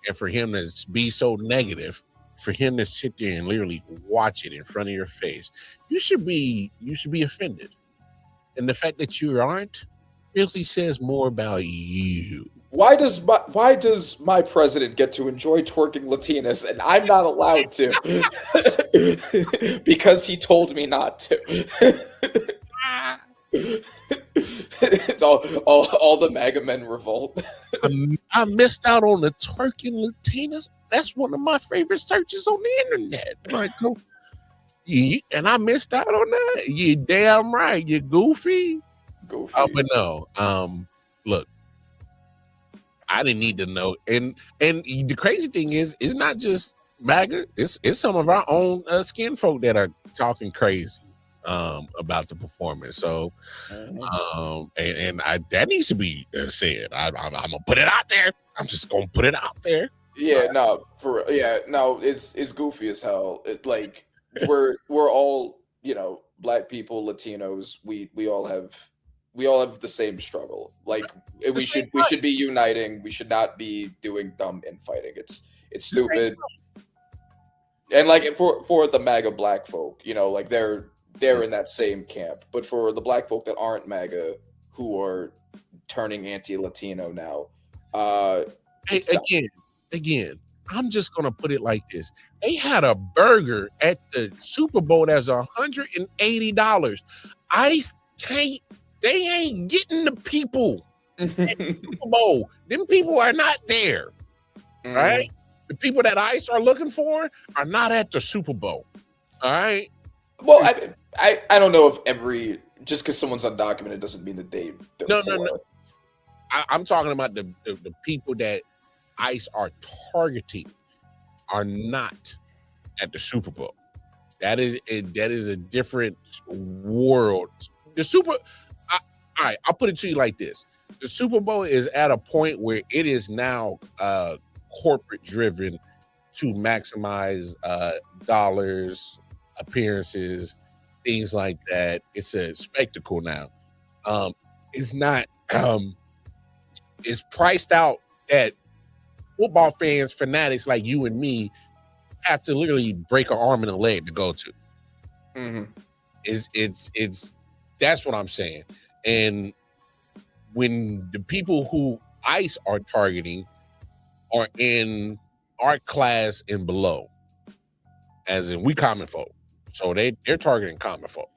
and for him to be so negative, for him to sit there and literally watch it in front of your face, you should be offended. And the fact that you aren't really says more about you. Why does my president get to enjoy twerking Latinas and I'm not allowed to? Because he told me not to. all the MAGA men revolt. I missed out on the twerking Latinas. That's one of my favorite searches on the internet. Like, and I missed out on that. You damn right. You goofy. But no. Look, I didn't need to know. And the crazy thing is, it's not just MAGA. It's some of our own skin folk that are talking crazy about the performance. So, that needs to be said. I'm gonna put it out there. I'm just gonna put it out there. Yeah, it's goofy as hell. Like we're all, black people, Latinos. We all have the same struggle. Like we should be uniting. We should not be doing dumb infighting. It's stupid. And like for the MAGA black folk, like they're in that same camp. But for the black folk that aren't MAGA, who are turning anti-Latino now, again, I'm just gonna put it like this: they had a burger at the Super Bowl that's $180. They ain't getting the people at the Super Bowl. Them people are not there, right? The people that ICE are looking for are not at the Super Bowl. All right. Well, I don't know if just because someone's undocumented doesn't mean that they don't. No. I'm talking about the people that ICE are targeting are not at the Super Bowl. That is a different world. The Super. All right, I'll put it to you like this: the Super Bowl is at a point where it is now corporate driven to maximize dollars, appearances, things like that. It's a spectacle now. It's not. It's priced out that football fans, fanatics like you and me, have to literally break an arm and a leg to go to. It's that's what I'm saying. And when the people who ICE are targeting are in our class and below, as in we common folk, so they're targeting common folk.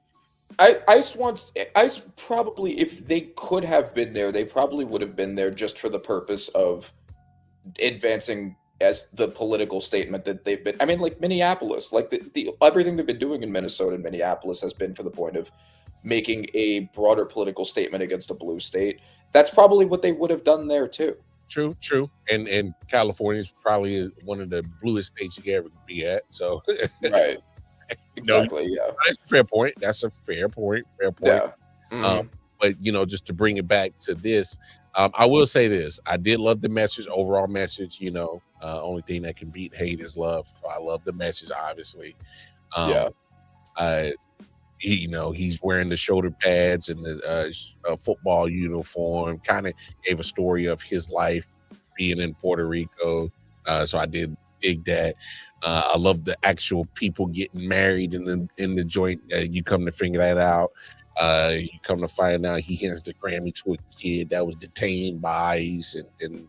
ICE probably, if they could have been there, they probably would have been there just for the purpose of advancing as the political statement that they've been. I mean, like Minneapolis, like the everything they've been doing in Minnesota and Minneapolis has been for the point of making a broader political statement against a blue state. That's probably what they would have done there too. True. And California is probably one of the bluest states you can ever be at. So right. Exactly. Yeah. That's a fair point. That's a fair point. Yeah. But just to bring it back to this, I will say this: I did love the message, overall message. Only thing that can beat hate is love. So I love the message, obviously. He's wearing the shoulder pads and the football uniform. Kind of gave a story of his life being in Puerto Rico. So I did dig that. I love the actual people getting married in the joint. You come to figure that out. You come to find out he hands the Grammy to a kid that was detained by ICE, and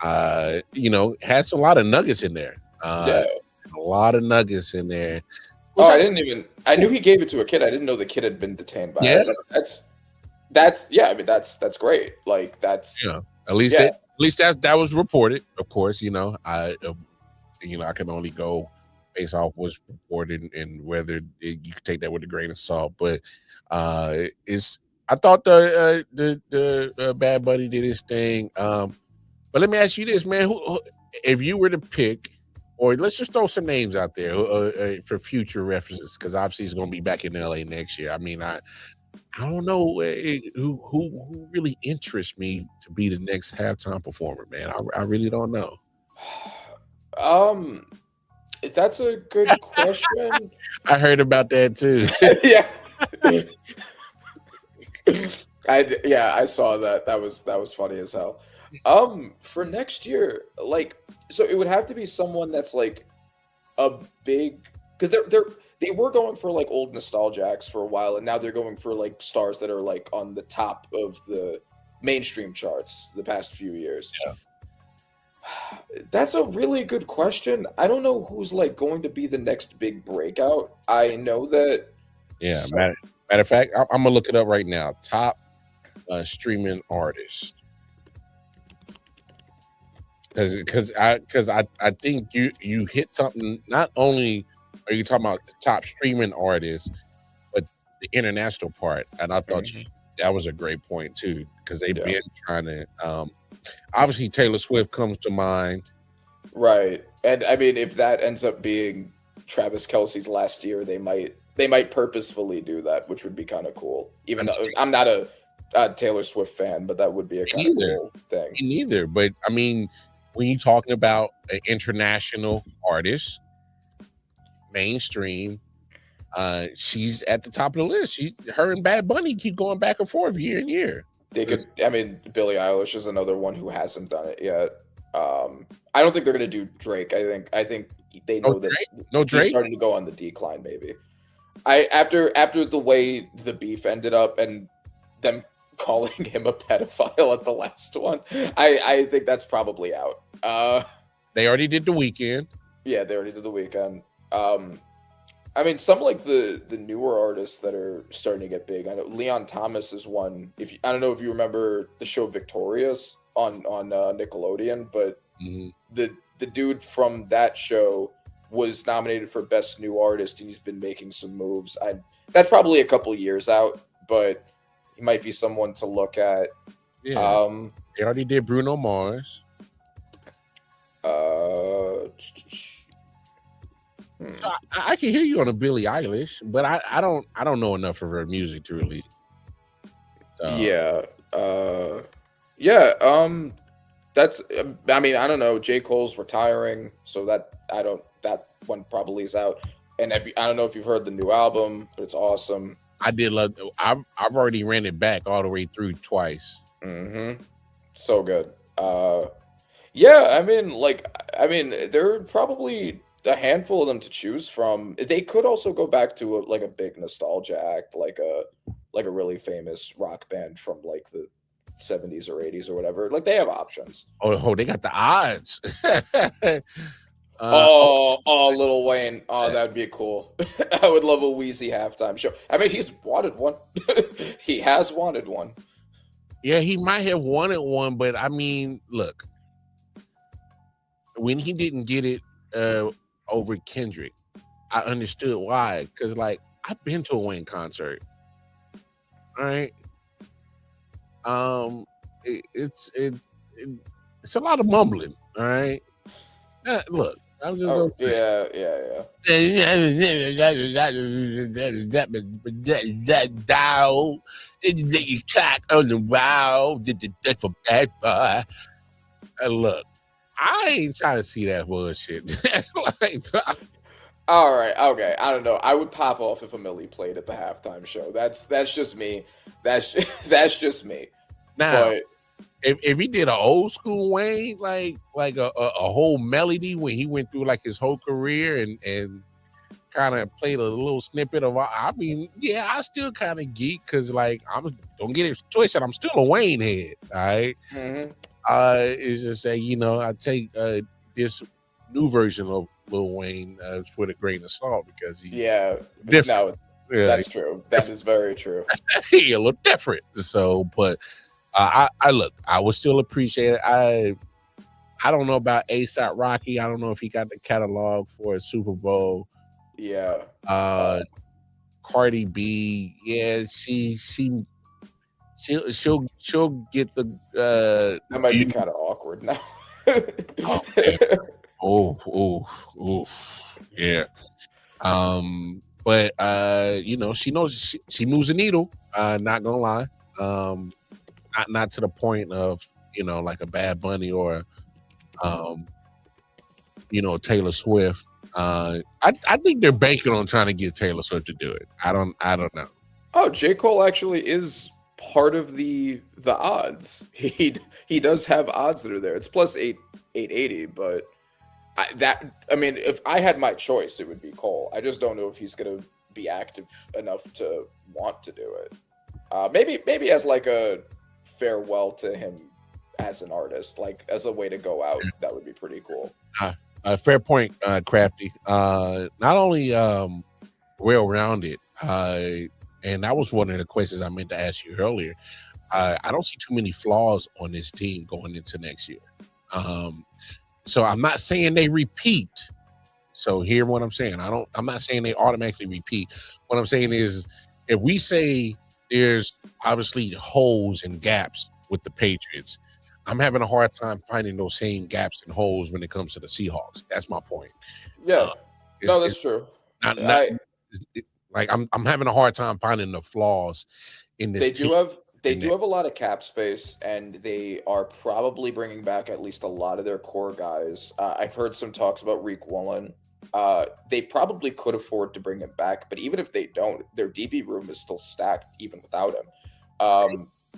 has a lot of nuggets in there. A lot of nuggets in there. I knew he gave it to a kid. I didn't know the kid had been detained by it. That's great. Like that's at least that was reported. Of course, I can only go based off what's reported and whether you can take that with a grain of salt. But I thought the Bad Bunny did his thing. But let me ask you this, man: who, if you were to pick, or let's just throw some names out there for future references, because obviously he's going to be back in LA next year. I mean, I don't know who really interests me to be the next halftime performer, man. I really don't know. That's a good question. I heard about that too. Yeah. I saw that. That was funny as hell. For next year, so it would have to be someone that's like a big, because they were going for like old nostalgia acts for a while, and now they're going for like stars that are like on the top of the mainstream charts the past few years. Yeah. That's a really good question. I don't know who's like going to be the next big breakout. I know that. Yeah. Matter of fact, I'm gonna look it up right now. Top streaming artists. Because I think you hit something. Not only are you talking about the top streaming artists, but the international part, and I thought that was a great point too, because they've been trying to. Obviously, Taylor Swift comes to mind, right? And I mean, if that ends up being Travis Kelce's last year, they might purposefully do that, which would be kind of cool. Even though I'm not a Taylor Swift fan, but that would be a kind of cool thing. Me neither, but I mean, when you're talking about an international artist, mainstream, she's at the top of the list. Her and Bad Bunny keep going back and forth year and year. They could. I mean, Billie Eilish is another one who hasn't done it yet. I don't think they're gonna do Drake. I think they know that he's starting to go on the decline. Maybe. After the way the beef ended up and them calling him a pedophile at the last one, I think that's probably out. They already did The Weeknd. Yeah, they already did The Weeknd. I mean, some like the newer artists that are starting to get big. I know Leon Thomas is one. I don't know if you remember the show Victorious on Nickelodeon, but the dude from that show was nominated for Best New Artist, and he's been making some moves. That's probably a couple years out, but he might be someone to look at. Yeah. They already did Bruno Mars. So I can hear you on a Billie Eilish, but I don't know enough of her music to really. Yeah. Yeah, that's. I mean, I don't know. J. Cole's retiring, so that one probably is out. And I don't know if you've heard the new album, but it's awesome. I did love. I've already ran it back all the way through twice. So good. Yeah. I mean, there are probably a handful of them to choose from. They could also go back to a big nostalgia act, like a really famous rock band from like the 70s or 80s or whatever. Like they have options. Oh, they got the odds. Lil Wayne. Oh, that'd be cool. I would love a Wheezy halftime show. I mean, he's wanted one. He has wanted one. Yeah, he might have wanted one, but I mean, look, when he didn't get it over Kendrick, I understood why. Because, like, I've been to a Wayne concert. All right. It's a lot of mumbling. All right. Look, I'm just gonna say. Yeah. You cock on the wall. That's for bad boy. Look, I ain't trying to see that bullshit. All right, okay. I don't know. I would pop off if Millie played at the halftime show. That's just me. That's just me. Now, But if he did an old school Wayne, like a whole melody when he went through like his whole career and kind of played a little snippet of, I mean, yeah, I still kind of geek because like don't get it twisted, I'm still a Wayne head. All right. It's just say, I take this new version of Lil Wayne with a grain of salt because he's different. No, that's true. That is very true. He a little different. So, but I would still appreciate it. I don't know about A$AP Rocky. I don't know if he got the catalog for a Super Bowl. Yeah. Cardi B, yeah, she'll get the that might be kind of awkward now. Yeah. But she knows she moves a needle. Not gonna lie. Not to the point of like a Bad Bunny or Taylor Swift. I think they're banking on trying to get Taylor Swift to do it. I don't know. Oh, J. Cole actually is part of the odds. He does have odds that are there. It's plus 880, but if I had my choice, it would be Cole. I just don't know if he's gonna be active enough to want to do it. Maybe as like a farewell to him as an artist, like as a way to go out. That would be pretty cool. Fair point, Crafty. Not only well-rounded, and that was one of the questions I meant to ask you earlier. I don't see too many flaws on this team going into next year. So I'm not saying they repeat. So hear what I'm saying. I'm not saying they automatically repeat. What I'm saying is, if we say there's obviously holes and gaps with the Patriots, I'm having a hard time finding those same gaps and holes when it comes to the Seahawks. That's my point. Yeah, that's true. I'm having a hard time finding the flaws in this. They do have a lot of cap space, and they are probably bringing back at least a lot of their core guys. I've heard some talks about Reek Woolen. They probably could afford to bring him back, but even if they don't, their DB room is still stacked even without him.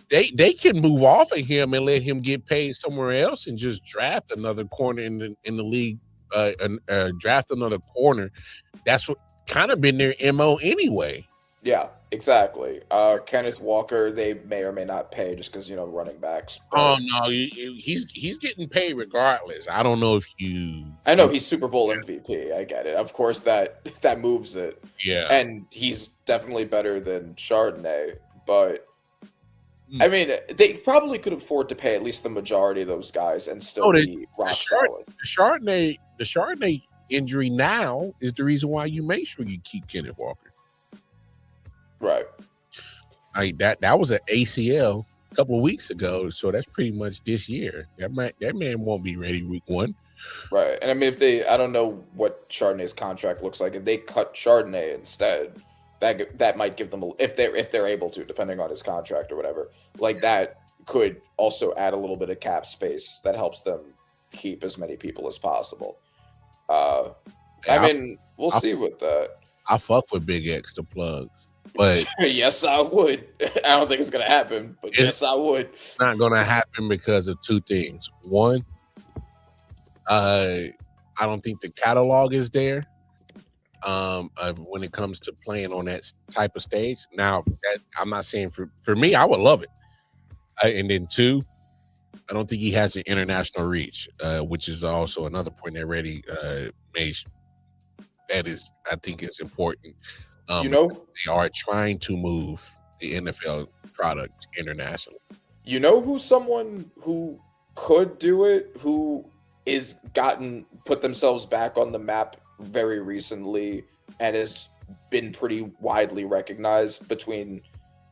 They can move off of him and let him get paid somewhere else and just draft another corner in the league. Draft another corner. That's what kind of been their MO anyway. Yeah, exactly. Kenneth Walker, they may or may not pay just because running backs. Oh no, he's getting paid regardless. I don't know if you. I know he's Super Bowl MVP. I get it. Of course, that moves it. Yeah, and he's definitely better than Chardonnay. But I mean, they probably could afford to pay at least the majority of those guys and still be rock solid. The Chardonnay injury now is the reason why you make sure you keep Kenneth Walker. Right. That was an ACL a couple of weeks ago, so that's pretty much this year. That man won't be ready week 1. Right. And I mean, I don't know what Chardonnay's contract looks like. If they cut Chardonnay instead, that might give them if they're able to, depending on his contract or whatever. Like that could also add a little bit of cap space that helps them keep as many people as possible. I mean, we'll see with that. I fuck with Big X the plug, but yes, I would. I don't think it's gonna happen, but yes, I would. It's not gonna happen because of two things. One, I don't think the catalog is there. When it comes to playing on that type of stage. Now, I'm not saying for me, I would love it. And then two, I don't think he has an international reach, which is also another point that Reddy made. That is, I think, is important. They are trying to move the NFL product internationally. You know who's someone who could do it, who is put themselves back on the map very recently and has been pretty widely recognized between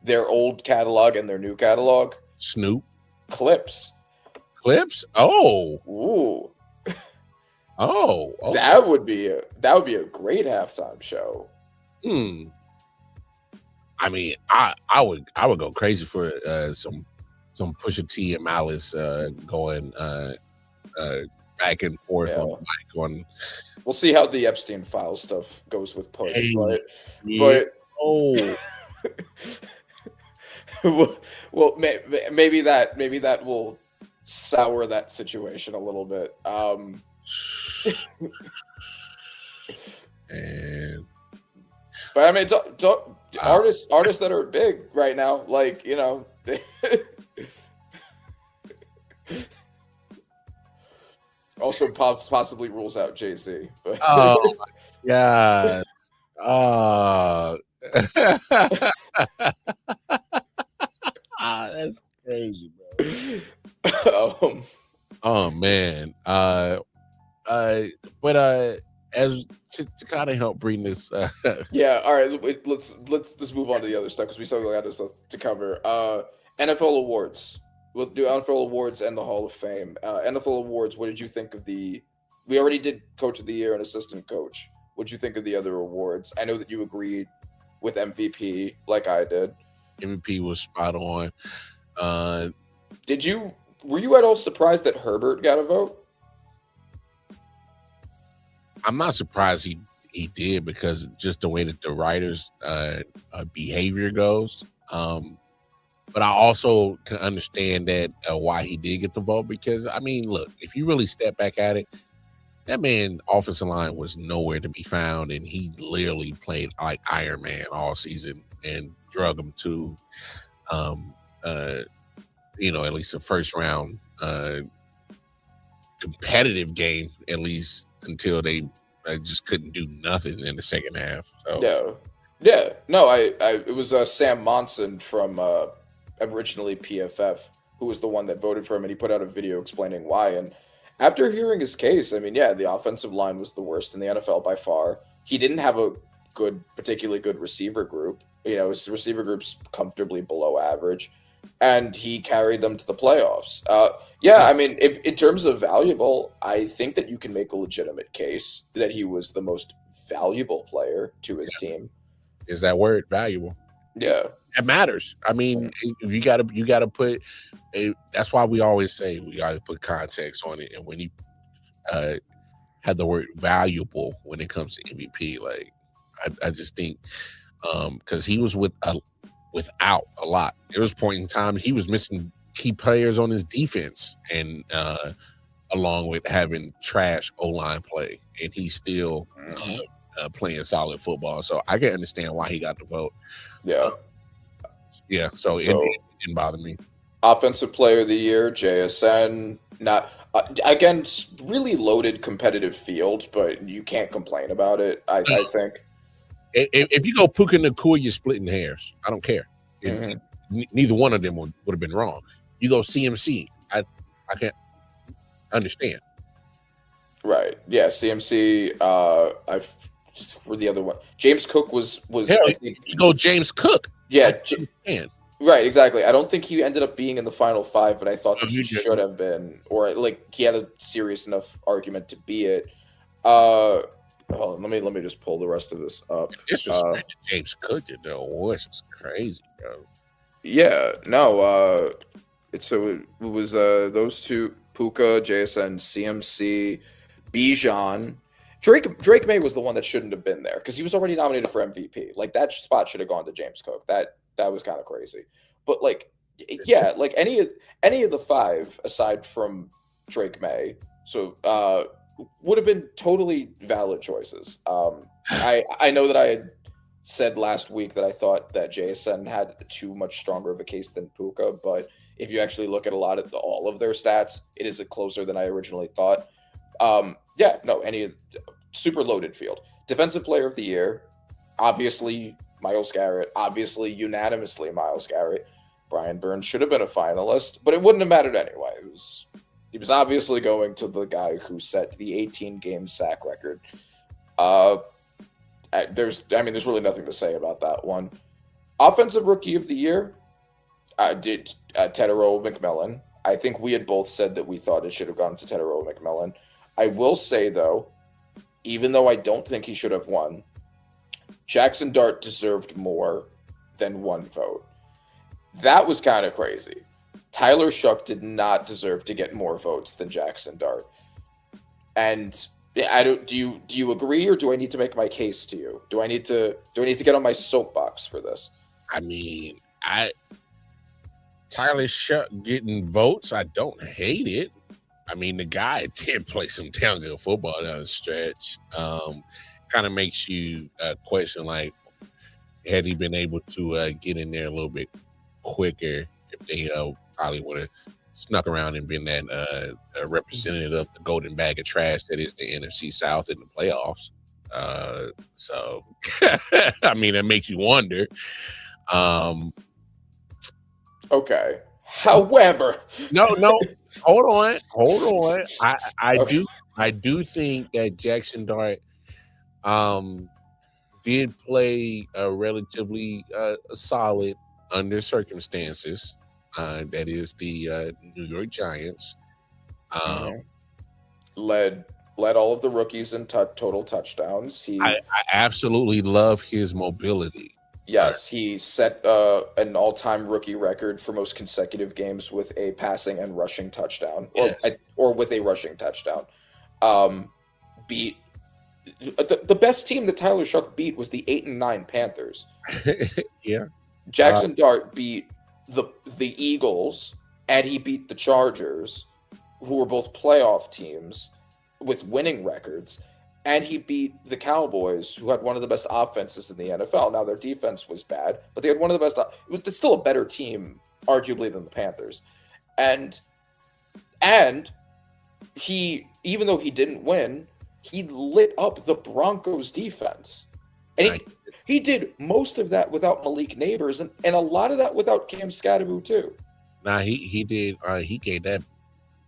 their old catalog and their new catalog? Snoop. Clips. Oh. Ooh. Oh. Okay. That would be a great halftime show. I mean, I would go crazy for some Pusha T and Malice going back and forth on the mic. We'll see how the Epstein file stuff goes with Push, but well, maybe that will sour that situation a little bit. But I mean, artists that are big right now, like, you know, also possibly rules out Jay-Z. But. Oh my God! Oh, that's crazy, bro. Oh man. But as to kind of help bring this. Yeah. All right. Let's just move on to the other stuff because we still got other stuff to cover. NFL awards. We'll do NFL awards and the Hall of Fame. NFL awards. What did you think of we already did Coach of the Year and Assistant Coach. What did you think of the other awards? I know that you agreed with MVP, like I did. MVP was spot on. Were you at all surprised that Herbert got a vote? I'm not surprised he did because just the way that the writers' behavior goes. But I also can understand that why he did get the vote because, I mean, look, if you really step back at it, that man offensive line was nowhere to be found, and he literally played like Iron Man all season and drug him to, at least a first round competitive game, at least until they just couldn't do nothing in the second half. So. Yeah. No, it was Sam Monson from originally PFF who was the one that voted for him, and he put out a video explaining why. And after hearing his case, I mean, yeah, the offensive line was the worst in the NFL by far. He didn't have a particularly good receiver group. You know, his receiver group's comfortably below average, and he carried them to the playoffs. I mean, if in terms of valuable, I think that you can make a legitimate case that he was the most valuable player to his team. Is that word valuable? Yeah. It matters. I mean, you gotta put that's why we always say we gotta put context on it. And when you have the word valuable when it comes to MVP, like I just think because he was without a lot. There was a point in time he was missing key players on his defense, and along with having trash O-line play, and he's still playing solid football. So I can understand why he got the vote. So it didn't bother me. Offensive Player of the Year, JSN. Not again, really loaded competitive field, but you can't complain about it. I think. If you go Puka Nacua, you're splitting hairs. I don't care. Neither one of them would have been wrong. You go CMC. I can't understand. Right. Yeah. CMC. For the other one, James Cook was. Hell, I think, you go James Cook. Yeah. Right. Exactly. I don't think he ended up being in the final five, but I thought that he should have been, or like he had a serious enough argument to be it. Hold on, let me just pull the rest of this up. Disrespect to James Cook, though, this is crazy, bro. Yeah, no. it was those two, Puka, JSN, CMC, Bijan. Drake May was the one that shouldn't have been there because he was already nominated for MVP. Like that spot should have gone to James Cook. That was kind of crazy. But like, yeah, like any of the five aside from Drake May, so would have been totally valid choices. I know that I had said last week that I thought that JSN had too much stronger of a case than Puka, but if you actually look at all of their stats, it is closer than I originally thought. Yeah, no, any super loaded field. Defensive Player of the Year, obviously Myles Garrett, obviously unanimously Myles Garrett. Brian Burns should have been a finalist, but it wouldn't have mattered anyway. He was obviously going to the guy who set the 18-game sack record. There's really nothing to say about that one. Offensive Rookie of the Year, did Tetairoa McMillan. I think we had both said that we thought it should have gone to Tetairoa McMillan. I will say, though, even though I don't think he should have won, Jackson Dart deserved more than one vote. That was kind of crazy. Tyler Shuck did not deserve to get more votes than Jackson Dart. And do you agree, or do I need to make my case to you? Do I need to get on my soapbox for this? I mean, Tyler Shuck getting votes, I don't hate it. I mean, the guy did play some damn good football down the stretch. Kind of makes you question, like, had he been able to get in there a little bit quicker, if they probably would have snuck around and been that representative of the golden bag of trash that is the NFC South in the playoffs. So, I mean, it makes you wonder. Okay. However, no, hold on. I do think that Jackson Dart did play relatively solid under circumstances. That is the New York Giants. Led all of the rookies in total touchdowns. I absolutely love his mobility. Yes, he set an all-time rookie record for most consecutive games with a passing and rushing touchdown, or with a rushing touchdown. Beat the best team that Tyler Shuck beat was the 8-9 Panthers. Yeah, Jackson Dart beat the Eagles, and he beat the Chargers, who were both playoff teams with winning records. And he beat the Cowboys, who had one of the best offenses in the NFL. Now, their defense was bad, but they had one of the best. It's still a better team, arguably, than the Panthers. And he, even though he didn't win, he lit up the Broncos defense. And he did most of that without Malik Neighbors, and a lot of that without Cam Scatteroo, too. Nah, he did. He gave that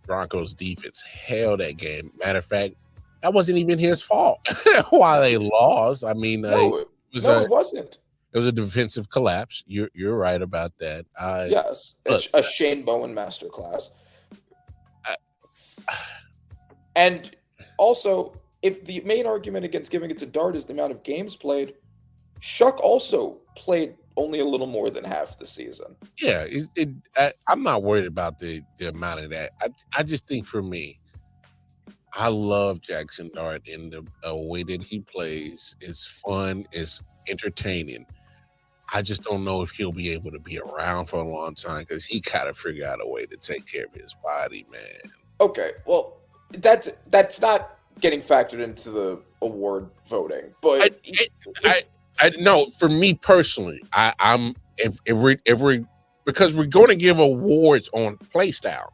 Broncos defense hell that game. Matter of fact, that wasn't even his fault why they lost. I mean, it wasn't. It was a defensive collapse. You're right about that. Yes, it's a Shane Bowen masterclass. And also, if the main argument against giving it to Dart is the amount of games played, Shuck also played only a little more than half the season. Yeah, I'm not worried about the amount of that. I just think for me, I love Jackson Dart in the way that he plays. It's fun. It's entertaining. I just don't know if he'll be able to be around for a long time because he got to figure out a way to take care of his body, man. Okay, well, that's not getting factored into the award voting, but I know for me personally, I'm if we're because we're going to give awards on play style.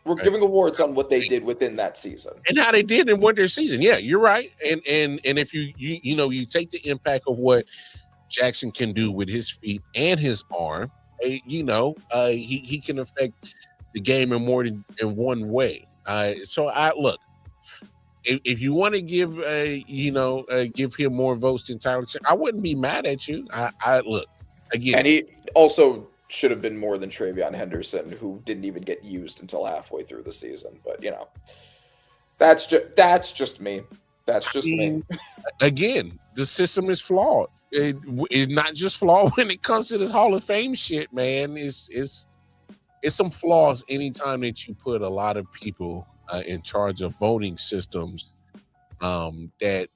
We're giving awards on what they did within that season and how they did in winter season. Yeah, you're right. And if you take the impact of what Jackson can do with his feet and his arm, he can affect the game in more than in one way. So I look, if you want to give give him more votes than Tyler, I wouldn't be mad at you. I look again, and he also should have been more than Travion Henderson, who didn't even get used until halfway through the season. But that's just me. That's just me. Again, the system is flawed. It is not just flawed when it comes to this Hall of Fame shit, man. It's it's some flaws anytime that you put a lot of people in charge of voting systems that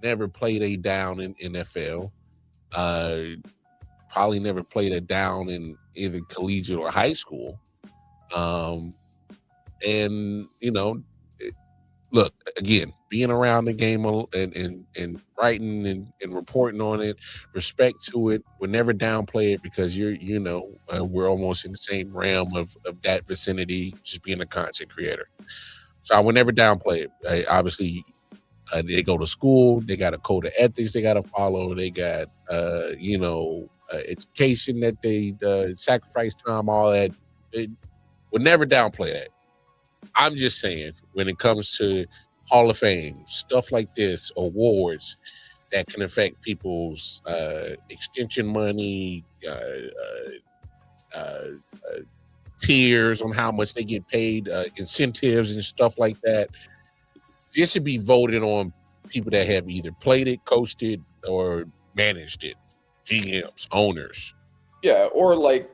never played a down in NFL, probably never played a down in either collegiate or high school. And look, again, being around the game and writing and reporting on it, respect to it. We'll never downplay it because we're almost in the same realm of that vicinity, just being a content creator. So I would never downplay it. Obviously, they go to school, they got a code of ethics they got to follow. They got, education that they sacrifice time, all that. It would never downplay that. I'm just saying, when it comes to Hall of Fame, stuff like this, awards that can affect people's extension money, tiers on how much they get paid, incentives and stuff like that. This should be voted on people that have either played it, coached it, or managed it, GMs, owners. Yeah, or like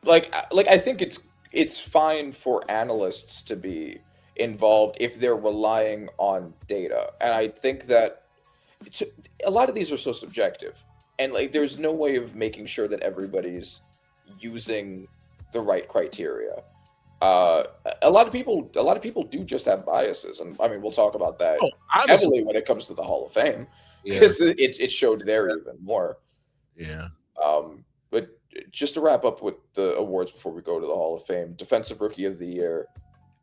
I think it's fine for analysts to be involved if they're relying on data. And I think that a lot of these are so subjective. And like there's no way of making sure that everybody's using the right criteria. A lot of people do just have biases, and I mean we'll talk about that heavily when it comes to the Hall of Fame, because it showed there even more. Yeah. But just to wrap up with the awards before we go to the Hall of Fame, Defensive Rookie of the Year,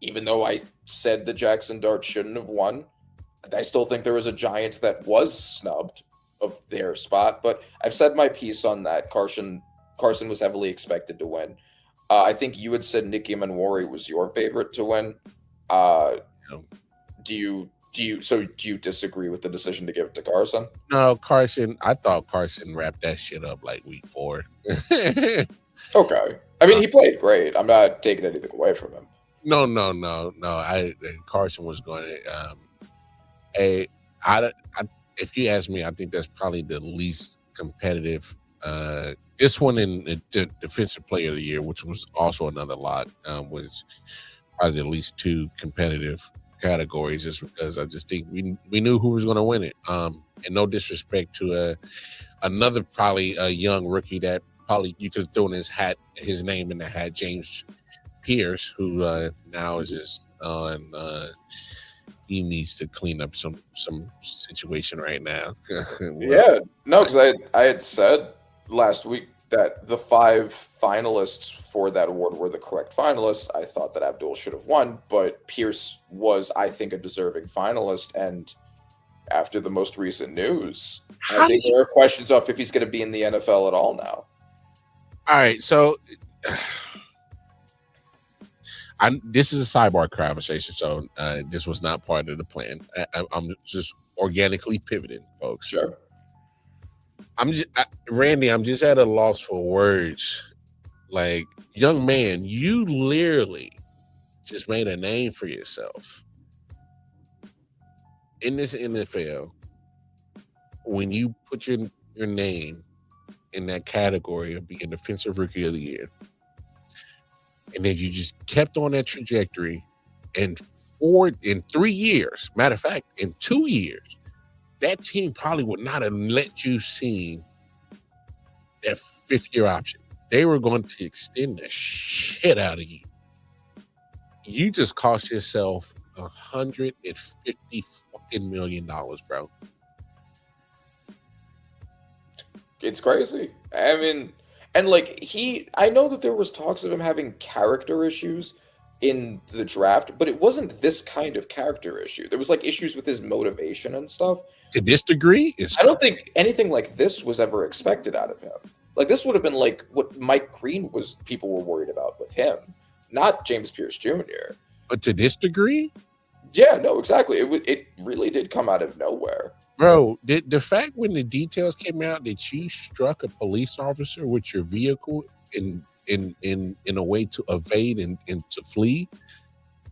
even though I said the Jackson Dart shouldn't have won, I still think there was a Giant that was snubbed of their spot. But I've said my piece on that. Carson was heavily expected to win. I think you had said Nicky Manwari was your favorite to win. Do you disagree with the decision to give it to Carson? No, Carson. I thought Carson wrapped that shit up like week 4. Okay. I mean, he played great. I'm not taking anything away from him. No. Carson was going to. If you ask me, I think that's probably the least competitive. This one in the Defensive Player of the Year, which was also another lot, was probably the least 2 competitive categories, just because I just think we knew who was going to win it. And no disrespect to another probably a young rookie that probably you could throw in his name in the hat, James Pierce, who now is just on. He needs to clean up some situation right now. Yeah, no, because I had said last week that the 5 finalists for that award were the correct finalists. I thought that Abdul should have won, but Pierce was, I think, a deserving finalist. And after the most recent news, I think there are questions of if he's going to be in the NFL at all now. All right, so this is a sidebar conversation, so this was not part of the plan. I'm just organically pivoting, folks. Sure. Randy, I'm just at a loss for words. Like, young man, you literally just made a name for yourself in this NFL when you put your name in that category of being Defensive Rookie of the Year. And then you just kept on that trajectory. And in 3 years, matter of fact, in 2 years, that team probably would not have let you see that 5th-year option. They were going to extend the shit out of you. You just cost yourself $150 fucking million, bro. It's crazy. I mean, and like I know that there was talks of him having character issues in the draft, but it wasn't this kind of character issue. There was like issues with his motivation and stuff. To this degree, I don't think anything like this was ever expected out of him. Like this would have been like what Mike Green people were worried about with him, not James Pierce Jr. But to this degree? Yeah, no, exactly. It really did come out of nowhere. Bro, the fact when the details came out that you struck a police officer with your vehicle in a way to evade and to flee,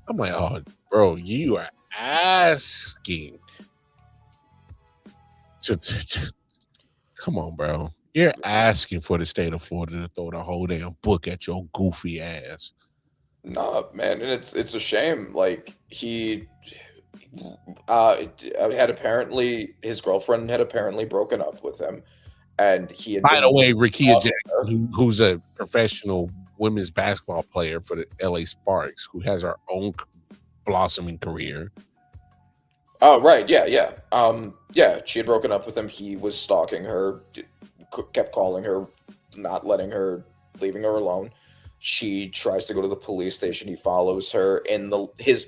I'm like, oh, bro, you are asking to come on, bro. You're asking for the state of Florida to throw the whole damn book at your goofy ass. Nah, man, and it's a shame. Like he had apparently his girlfriend had apparently broken up with him, and he had By the been way, Rickea stalking her. Jackson, who's a professional women's basketball player for the LA Sparks, who has her own blossoming career. Oh, right, yeah. She had broken up with him. He was stalking her, kept calling her, not letting her, leaving her alone. She tries to go to the police station. He follows her in his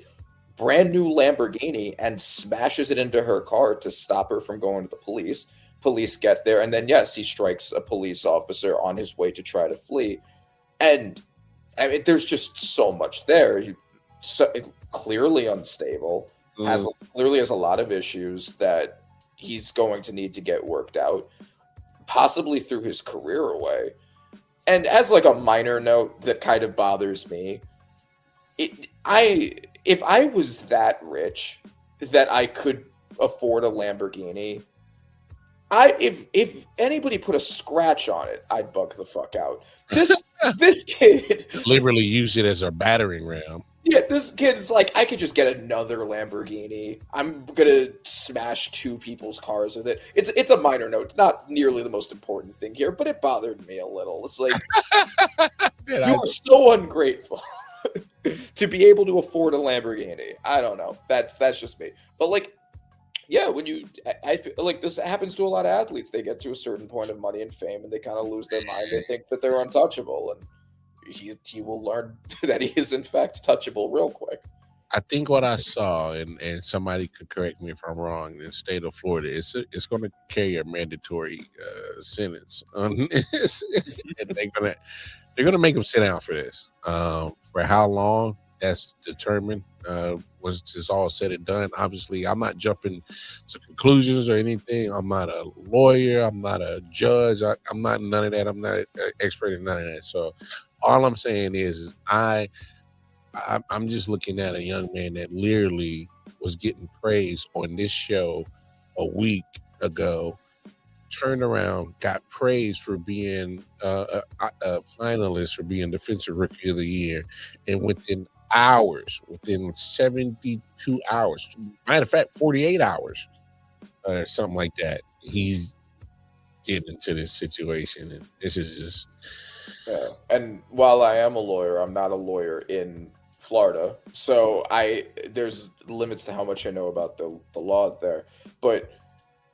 brand new Lamborghini and smashes it into her car to stop her from going to the police. Police get there, and then yes, he strikes a police officer on his way to try to flee. And I mean, there's just so much there. Clearly unstable, clearly has a lot of issues that he's going to need to get worked out, possibly through his career away. And as like a minor note that kind of bothers me, if I was that rich that I could afford a Lamborghini, if anybody put a scratch on it, I'd bug the fuck out. This kid Literally use it as a battering ram. Yeah, this kid's like, I could just get another Lamborghini. I'm gonna smash two people's cars with it. It's a minor note, it's not nearly the most important thing here, but it bothered me a little. It's like you are so ungrateful to be able to afford a Lamborghini. I don't know. That's just me. But like, yeah, when I feel like this happens to a lot of athletes. They get to a certain point of money and fame, and they kind of lose their mind. They think that they're untouchable, and he will learn that he is in fact touchable real quick. I think what I saw, and somebody could correct me if I'm wrong, in the state of Florida, it's going to carry a mandatory sentence on this. And they're gonna make him sit down for this. For how long? That's determined. Was this all said and done? Obviously, I'm not jumping to conclusions or anything. I'm not a lawyer. I'm not a judge. I'm not none of that. I'm not an expert in none of that. So all I'm saying is I'm just looking at a young man that literally was getting praise on this show a week ago, turned around, got praised for being a finalist for being Defensive Rookie of the Year, and within 72 hours, matter of fact, 48 hours, or something like that, he's getting into this situation, and this is just. Yeah. And while I am a lawyer, I'm not a lawyer in Florida, so there's limits to how much I know about the law there. But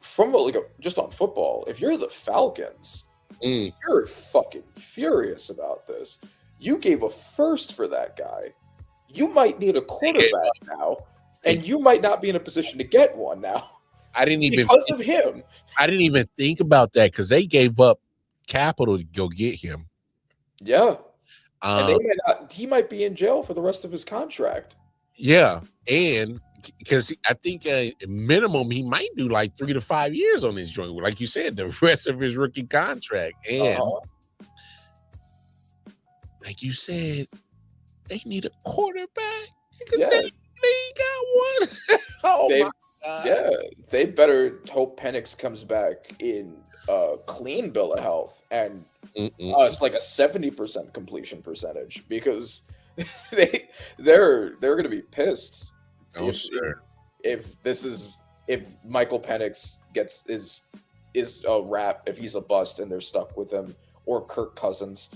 from just on football, if you're the Falcons, you're fucking furious about this. You gave a first for that guy. You might need a quarterback now, and you might not be in a position to get one now. I didn't even because of him. I didn't even think about that because they gave up capital to go get him. Yeah. And he might be in jail for the rest of his contract. Yeah. And because I think minimum, he might do like 3 to 5 years on this joint. Like you said, the rest of his rookie contract. And like you said, they need a quarterback. Yeah. They got one. My God. Yeah. They better hope Penix comes back in a clean bill of health, and it's like a 70% completion percentage, because they're going to be pissed. If Michael Penix is a wrap, if he's a bust and they're stuck with him, or Kirk Cousins,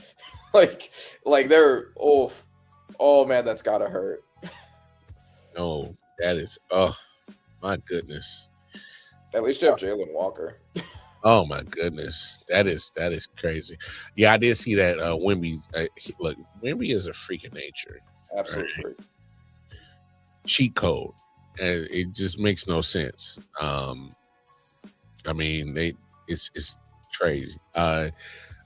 like they're oh man, that's gotta hurt. No, that is my goodness. At least you have Jalen Walker. Oh my goodness, that is crazy. Yeah, I did see that. Wemby, look, Wemby is a freak of nature. Absolutely. Right? Cheat code, and it just makes no sense. I mean, it's crazy.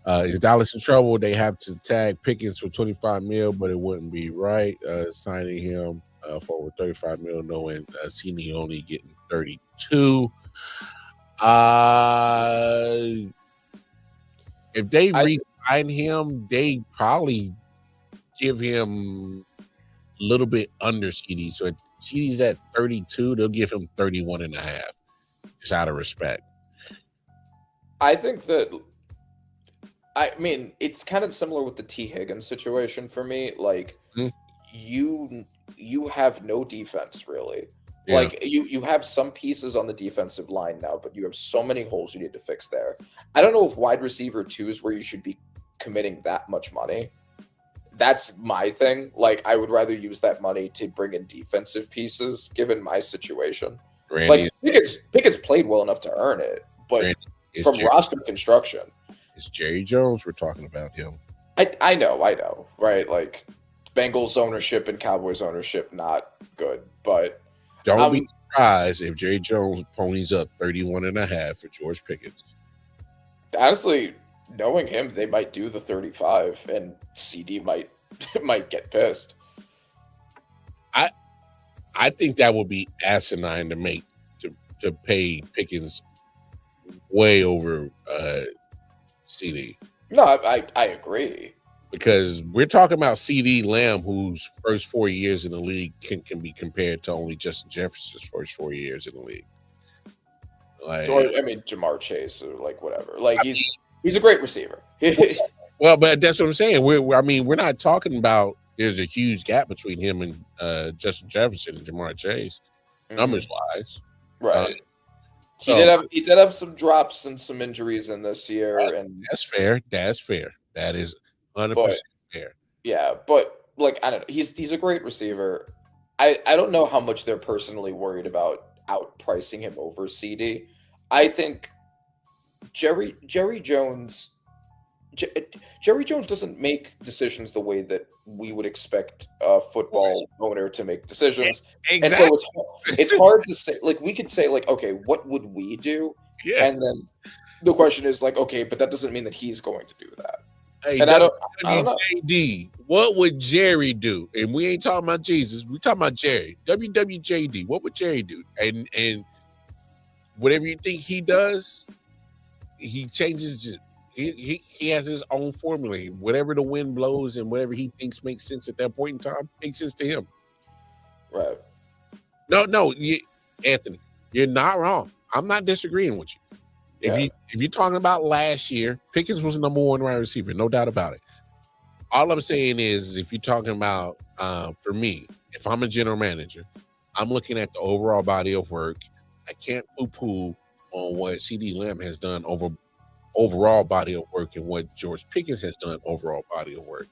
Is Dallas in trouble? They have to tag Pickens for $25 million, but it wouldn't be right signing him for over $35 million, knowing Cini only getting 32. If they re-sign him, they probably give him a little bit under CD. So if CD's at 32, they'll give him 31 and a half, just out of respect. I think that I mean, it's kind of similar with the T. Higgins situation for me. Like, Mhm. you have no defense really. Yeah. Like you have some pieces on the defensive line now, but you have so many holes you need to fix there. I don't know if wide receiver 2 is where you should be committing that much money. That's my thing. Like, I would rather use that money to bring in defensive pieces, given my situation. Randy, Like Pickett's played well enough to earn it, but Randy is from Jerry, roster construction, it's Jerry Jones. We're talking about him. I know, right? Like, Bengals ownership and Cowboys ownership not good, but Don't be surprised if Jerry Jones ponies up 31.5 for George Pickens. honestly, knowing him, they might do the 35, and CD might get pissed. I think that would be asinine to make to pay Pickens way over CD. No, I agree. Because we're talking about CD Lamb, whose first 4 years in the league can be compared to only Justin Jefferson's first 4 years in the league. Like, Or, I mean, Jamar Chase or like whatever. Like, he's a great receiver. well, but that's what I'm saying. We're not talking about there's a huge gap between him and Justin Jefferson and Jamar Chase, numbers wise. Right. So, he did have some drops and some injuries in this year, and that's fair. That's fair. That is 100% fair. Yeah, but like, I don't know. He's a great receiver. I don't know how much they're personally worried about outpricing him over CD. I think Jerry Jones doesn't make decisions the way that we would expect a football owner to make decisions. Exactly. And so it's hard to say. Like, we could say, like, okay, what would we do? Yeah. And then the question is, like, okay, but that doesn't mean that he's going to do that. Hey, And I don't know. JD, what would Jerry do? And we ain't talking about Jesus. We talking about Jerry. WWJD. What would Jerry do? And whatever you think he does, he changes. He has his own formula. Whatever the wind blows and whatever he thinks makes sense at that point in time makes sense to him. Right. No, Anthony, you're not wrong. I'm not disagreeing with you. If you're talking about last year, Pickens was the number 1 wide receiver, no doubt about it. All I'm saying is, if you're talking about, for me, if I'm a general manager, I'm looking at the overall body of work. I can't poo-poo on what CD Lamb has done overall body of work and what George Pickens has done overall body of work.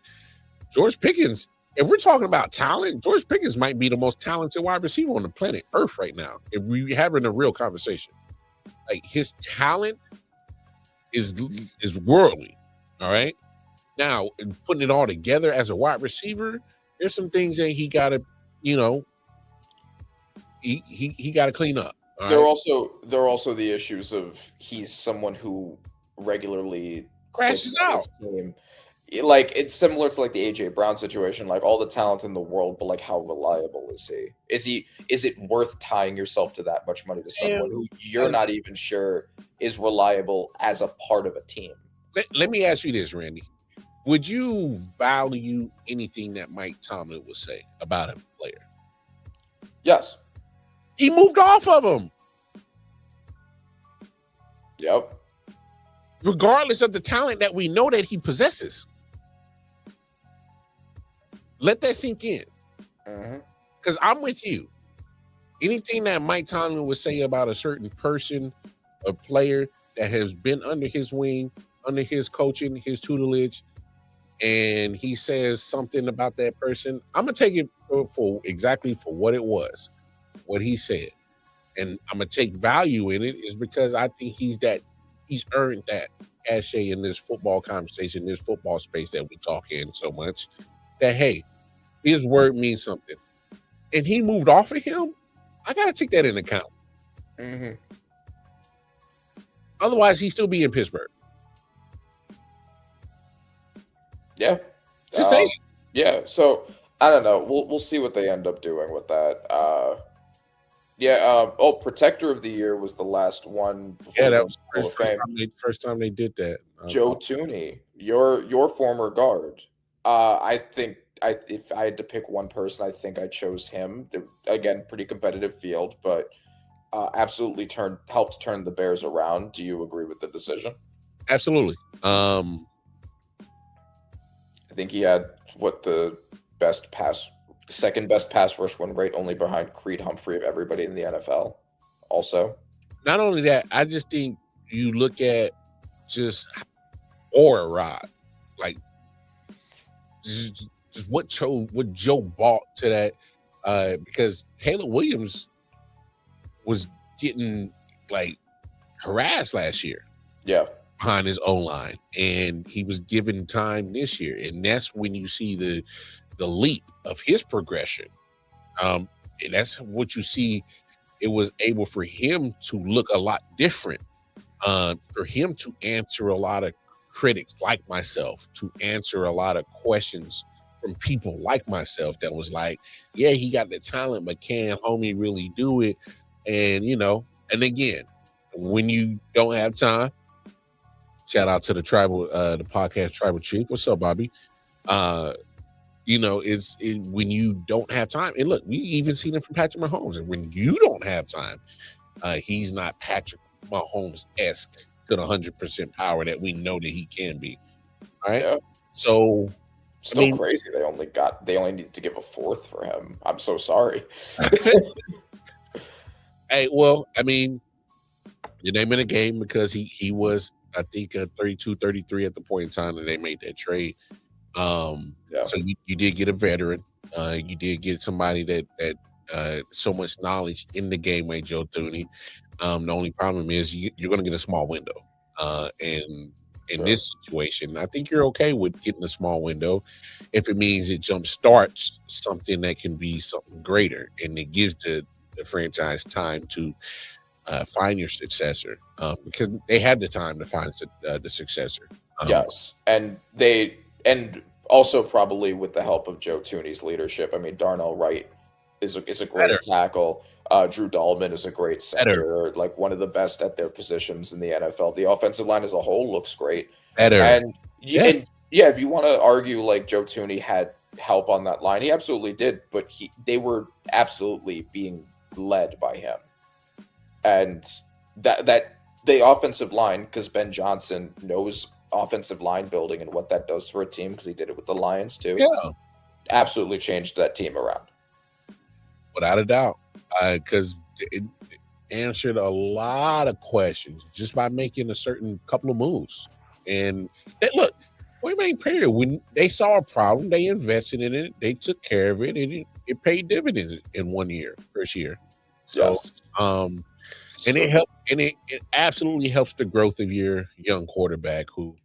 George Pickens, if we're talking about talent, George Pickens might be the most talented wide receiver on the planet Earth right now, if we're having a real conversation. Like, his talent is worldly. All right. Now, putting it all together as a wide receiver, there's some things that he gotta, he gotta clean up. There are also the issues of he's someone who regularly Crashes out. Team. Like, it's similar to like the AJ Brown situation, like all the talent in the world, but like, how reliable is he? Is it worth tying yourself to that much money to someone who you're not even sure is reliable as a part of a team? Let me ask you this, Randy. Would you value anything that Mike Tomlin would say about a player? Yes. He moved off of him. Yep. Regardless of the talent that we know that he possesses. Let that sink in. Because I'm with you. Anything that Mike Tomlin would say about a certain person, a player that has been under his wing, under his coaching, his tutelage, and he says something about that person, I'm going to take it for what it was, what he said. And I'm going to take value in it is because I think he's earned that cachet in this football conversation, this football space that we talk in so much, that, hey, his word means something. And he moved off of him. I got to take that into account. Otherwise, he'd still be in Pittsburgh. Yeah. Just saying. Yeah. So I don't know. We'll see what they end up doing with that. Protector of the Year was the last one. Yeah, that was the first time they did that. Joe Tooney, your former guard. I think if I had to pick one person, I think I chose him. Again, pretty competitive field, but absolutely helped turn the Bears around. Do you agree with the decision? Absolutely. I think he had the second best pass rush win rate, only behind Creed Humphrey of everybody in the NFL. Also, Not only that, I just think you look at just aura rod, like just what Joe brought to that, because Caleb Williams was getting like harassed last year yeah, behind his O line, and he was given time this year, and that's when you see the leap of his progression. And that's what you see. It was able for him to look a lot different, for him to answer a lot of critics like myself, to answer a lot of questions from people like myself that was like, yeah, he got the talent, but can homie really do it? And and again, when you don't have time, shout out to the podcast Tribal Chief. What's up, Bobby? When you don't have time, and look, we even seen it from Patrick Mahomes. And when you don't have time, he's not Patrick Mahomes-esque to the 100% power that we know that he can be. All right. yeah. So Still crazy. They only need to give a fourth for him. I'm so sorry. Hey, well, I mean, the name of the game, because he was, I think, 32, 33 at the point in time that they made that trade. Yeah. So you did get a veteran. You did get somebody that so much knowledge in the game like Joe Thuney. The only problem is you're going to get a small window. And in this situation, I think you're okay with getting a small window if it means it jump starts something that can be something greater, and it gives the franchise time to find your successor, because they had the time to find the successor. Yes, and also probably with the help of Joe Thuney's leadership. I mean, Darnell Wright is a great tackle. Drew Dahlman is a great center, like one of the best at their positions in the NFL. The offensive line as a whole looks great. And if you want to argue like Joe Thuney had help on that line, he absolutely did, but they were absolutely being led by him. And that the offensive line, because Ben Johnson knows offensive line building and what that does for a team, because he did it with the Lions too. Yeah, absolutely changed that team around, without a doubt, because it answered a lot of questions just by making a certain couple of moves. And look, point blank period, when they saw a problem, they invested in it, they took care of it, and it paid dividends in 1 year, first year. So yes. And it helped, and it absolutely helps the growth of your young quarterback, who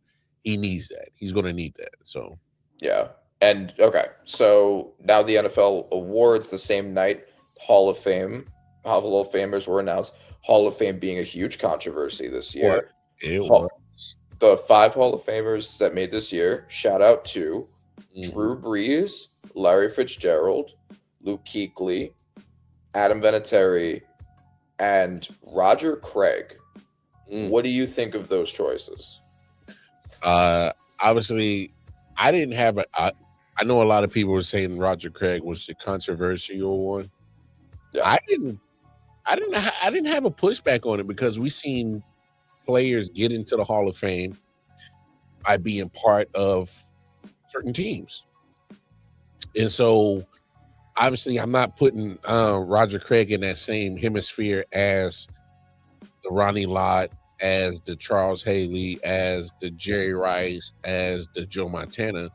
he needs that. He's going to need that. So yeah. And okay, so now the NFL awards the same night, Hall of Famers were announced. Hall of Fame being a huge controversy this year. It was. The 5 Hall of Famers that made this year, shout out to Drew Brees, Larry Fitzgerald, Luke Kuechly, Adam Vinatieri, and Roger Craig. What do you think of those choices? Obviously, I didn't have I know a lot of people were saying Roger Craig was the controversial one. Yeah. I didn't have a pushback on it, because we seen players get into the Hall of Fame by being part of certain teams. And so obviously I'm not putting Roger Craig in that same hemisphere as the Ronnie Lott, as the Charles Haley, as the Jerry Rice, as the Joe Montana.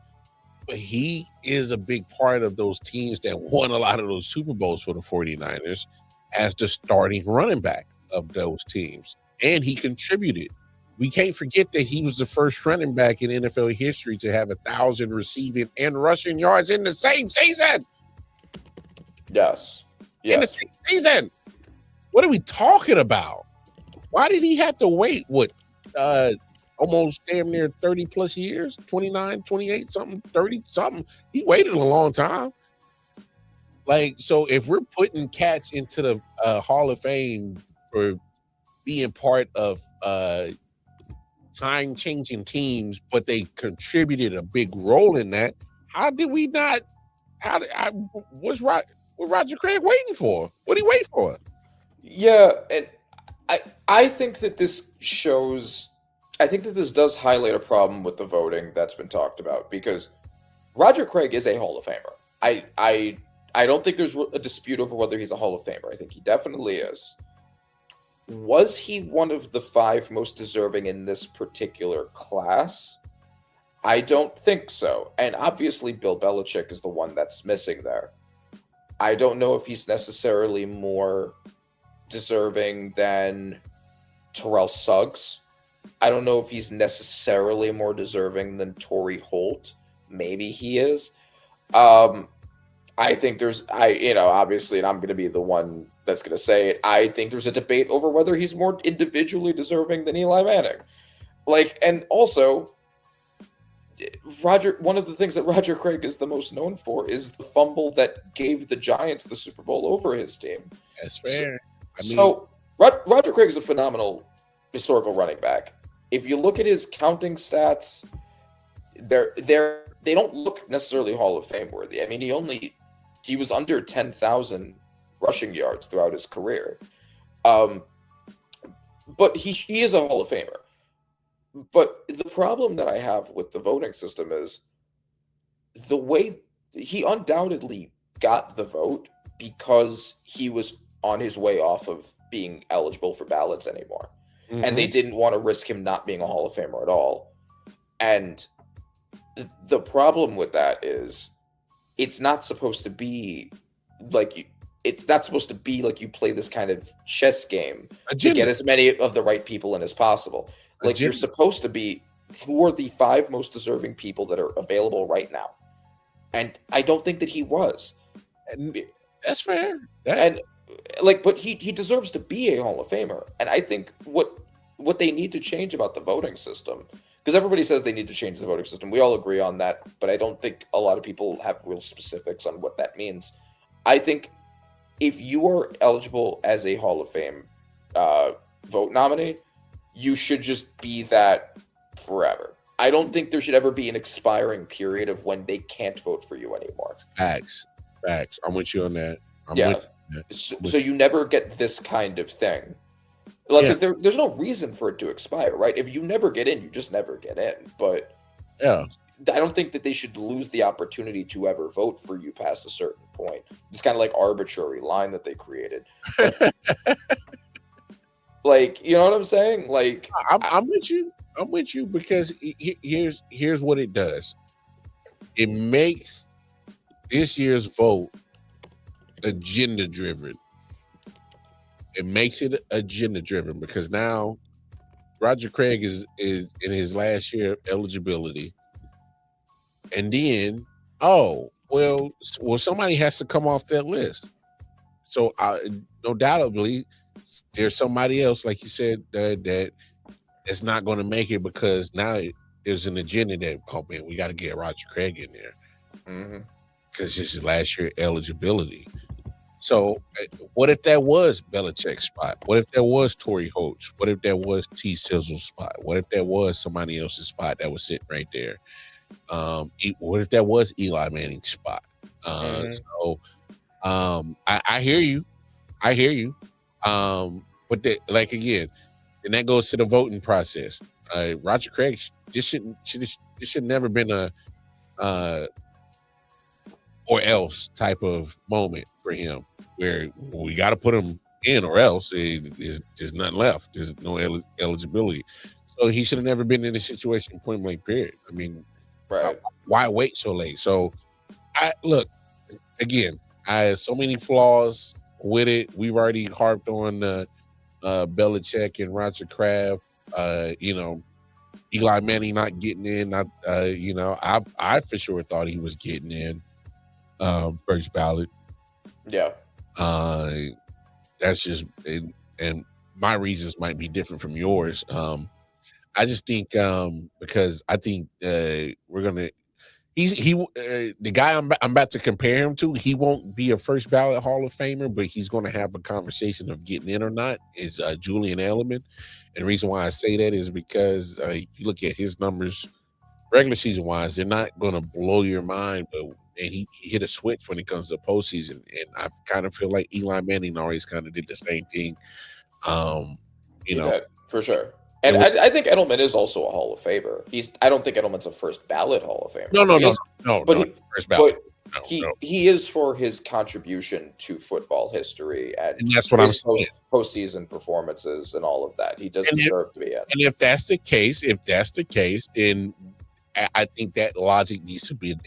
But he is a big part of those teams that won a lot of those Super Bowls for the 49ers as the starting running back of those teams. And he contributed. We can't forget that he was the first running back in NFL history to have 1,000 receiving and rushing yards in the same season. Yes. In the same season. What are we talking about? Why did he have to wait, almost damn near 30 plus years, 29, 28, something, 30, something? He waited a long time. Like, so if we're putting cats into the Hall of Fame for being part of time-changing teams, but they contributed a big role in that, how did we not? What's Roger Craig waiting for? What did he wait for? Yeah, and I think that this shows. I think that this does highlight a problem with the voting that's been talked about, because Roger Craig is a Hall of Famer. I don't think there's a dispute over whether he's a Hall of Famer. I think he definitely is. Was he one of the 5 most deserving in this particular class? I don't think so. And obviously, Bill Belichick is the one that's missing there. I don't know if he's necessarily more deserving than Terrell Suggs. I don't know if he's necessarily more deserving than Torrey Holt. Maybe he is. I think obviously, and I'm going to be the one that's going to say it, I think there's a debate over whether he's more individually deserving than Eli Manning. And also, one of the things that Roger Craig is the most known for is the fumble that gave the Giants the Super Bowl over his team. That's fair. Roger Craig is a phenomenal historical running back. If you look at his counting stats, they don't look necessarily Hall of Fame worthy. I mean, he was under 10,000 rushing yards throughout his career. But he is a Hall of Famer. But the problem that I have with the voting system is the way he undoubtedly got the vote because he was on his way off of being eligible for ballots anymore. Mm-hmm. And they didn't want to risk him not being a Hall of Famer at all. And the problem with that is it's not supposed to be like you play this kind of chess game to get as many of the right people in as possible. Like, you're supposed to be, who are the 5 most deserving people that are available right now? And I don't think that he was. And that's fair. But he deserves to be a Hall of Famer. And I think what they need to change about the voting system, because everybody says they need to change the voting system. We all agree on that, but I don't think a lot of people have real specifics on what that means. I think if you are eligible as a Hall of Fame vote nominee, you should just be that forever. I don't think there should ever be an expiring period of when they can't vote for you anymore. Facts. I'm with you on that. So you never get this kind of thing. Because there's no reason for it to expire, right? If you never get in, you just never get in. But I don't think that they should lose the opportunity to ever vote for you past a certain point. It's kind of like arbitrary line that they created. You know what I'm saying? I'm with you. I'm with you because here's what it does. It makes this year's vote agenda driven. It makes it agenda driven because now Roger Craig is in his last year of eligibility, and then somebody has to come off that list. So no doubtably, there's somebody else, like you said, that's not going to make it because now there's an agenda that we got to get Roger Craig in there because this is last year eligibility. So what if that was Belichick's spot? What if that was Torrey Holt's? What if that was T. Sizzle's spot? What if that was somebody else's spot that was sitting right there? What if that was Eli Manning's spot? So I hear you. But again, and that goes to the voting process. Roger Craig this should never been a or else type of moment for him where we got to put him in or else there's nothing left. There's no eligibility. So he should have never been in a situation point blank period. I mean, right. Why wait so late? So I have so many flaws with it. We've already harped on Belichick and Roger Kraft. Eli Manning not getting in. I for sure thought he was getting in first ballot. Yeah. That's just and my reasons might be different from yours. I just think because I think we're gonna. The guy I'm about to compare him to, he won't be a first ballot Hall of Famer, but he's going to have a conversation of getting in or not, is Julian Edelman. And the reason why I say that is because if you look at his numbers, regular season wise, they're not going to blow your mind, but he hit a switch when it comes to postseason. And I kind of feel like Eli Manning always kind of did the same thing. For sure. And I think Edelman is also a Hall of Famer. I don't think Edelman's a first ballot Hall of Famer. No, but no, first ballot. but No, no. he is for his contribution to football history and And that's what I'm his saying. postseason performances and all of that. He does And deserve to be in. And if that's the case, then I think that logic needs to be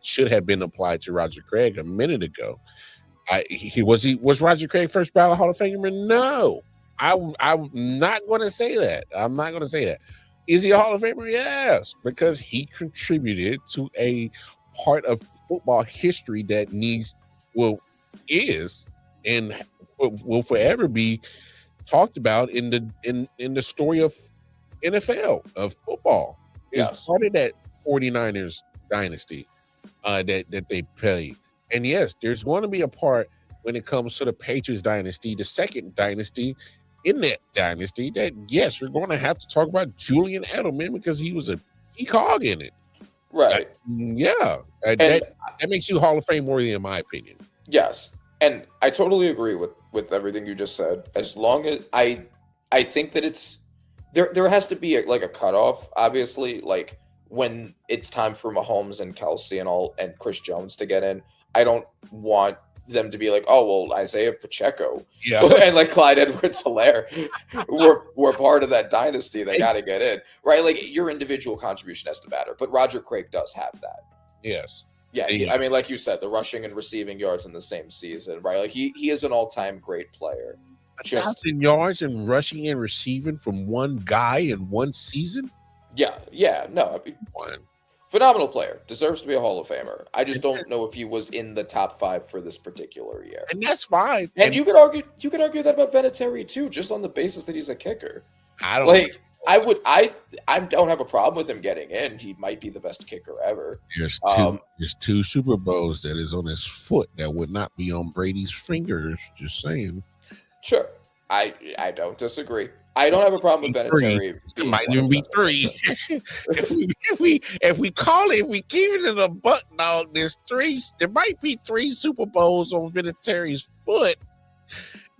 should have been applied to Roger Craig a minute ago. Was Roger Craig first ballot Hall of Famer? No, I'm not going to say that. I'm not going to say that. Is he a Hall of Famer? Yes, because he contributed to a part of football history that is and will forever be talked about in the story of NFL, of football. Yes. It's part of that 49ers dynasty that they played. And yes, there's going to be a part when it comes to the Patriots dynasty, the second dynasty in that dynasty, that yes, we're going to have to talk about Julian Edelman because he was a key cog in it. Right. That makes you Hall of Fame worthy, in my opinion. Yes. And I totally agree with everything you just said. As long as I think that it's there has to be a cutoff, obviously, like when it's time for Mahomes and Kelsey and Chris Jones to get in. I don't want them to be like, oh well, Isaiah Pacheco and like Clyde Edwards-Helaire were part of that dynasty. They got to get in, right? Like your individual contribution has to matter, but Roger Craig does have that. Yes. Yeah, I mean, like you said, the rushing and receiving yards in the same season, right? Like he is an all-time great player. 1,000 yards and rushing and receiving from one guy in one season. Yeah, no, I mean, phenomenal player, deserves to be a Hall of Famer. I just don't know if he was in the top 5 for this particular year, and that's fine. And you could argue that about Vinatieri too, just on the basis that he's a kicker. I don't like. I don't have a problem with him getting in. He might be the best kicker ever. There's two Super Bowls that is on his foot that would not be on Brady's fingers. Just saying. Sure, I don't disagree. I don't have a problem with Vinatieri. It might even be 3. if we keep it in a buck, dog, there's 3. There might be 3 Super Bowls on Vinatieri's foot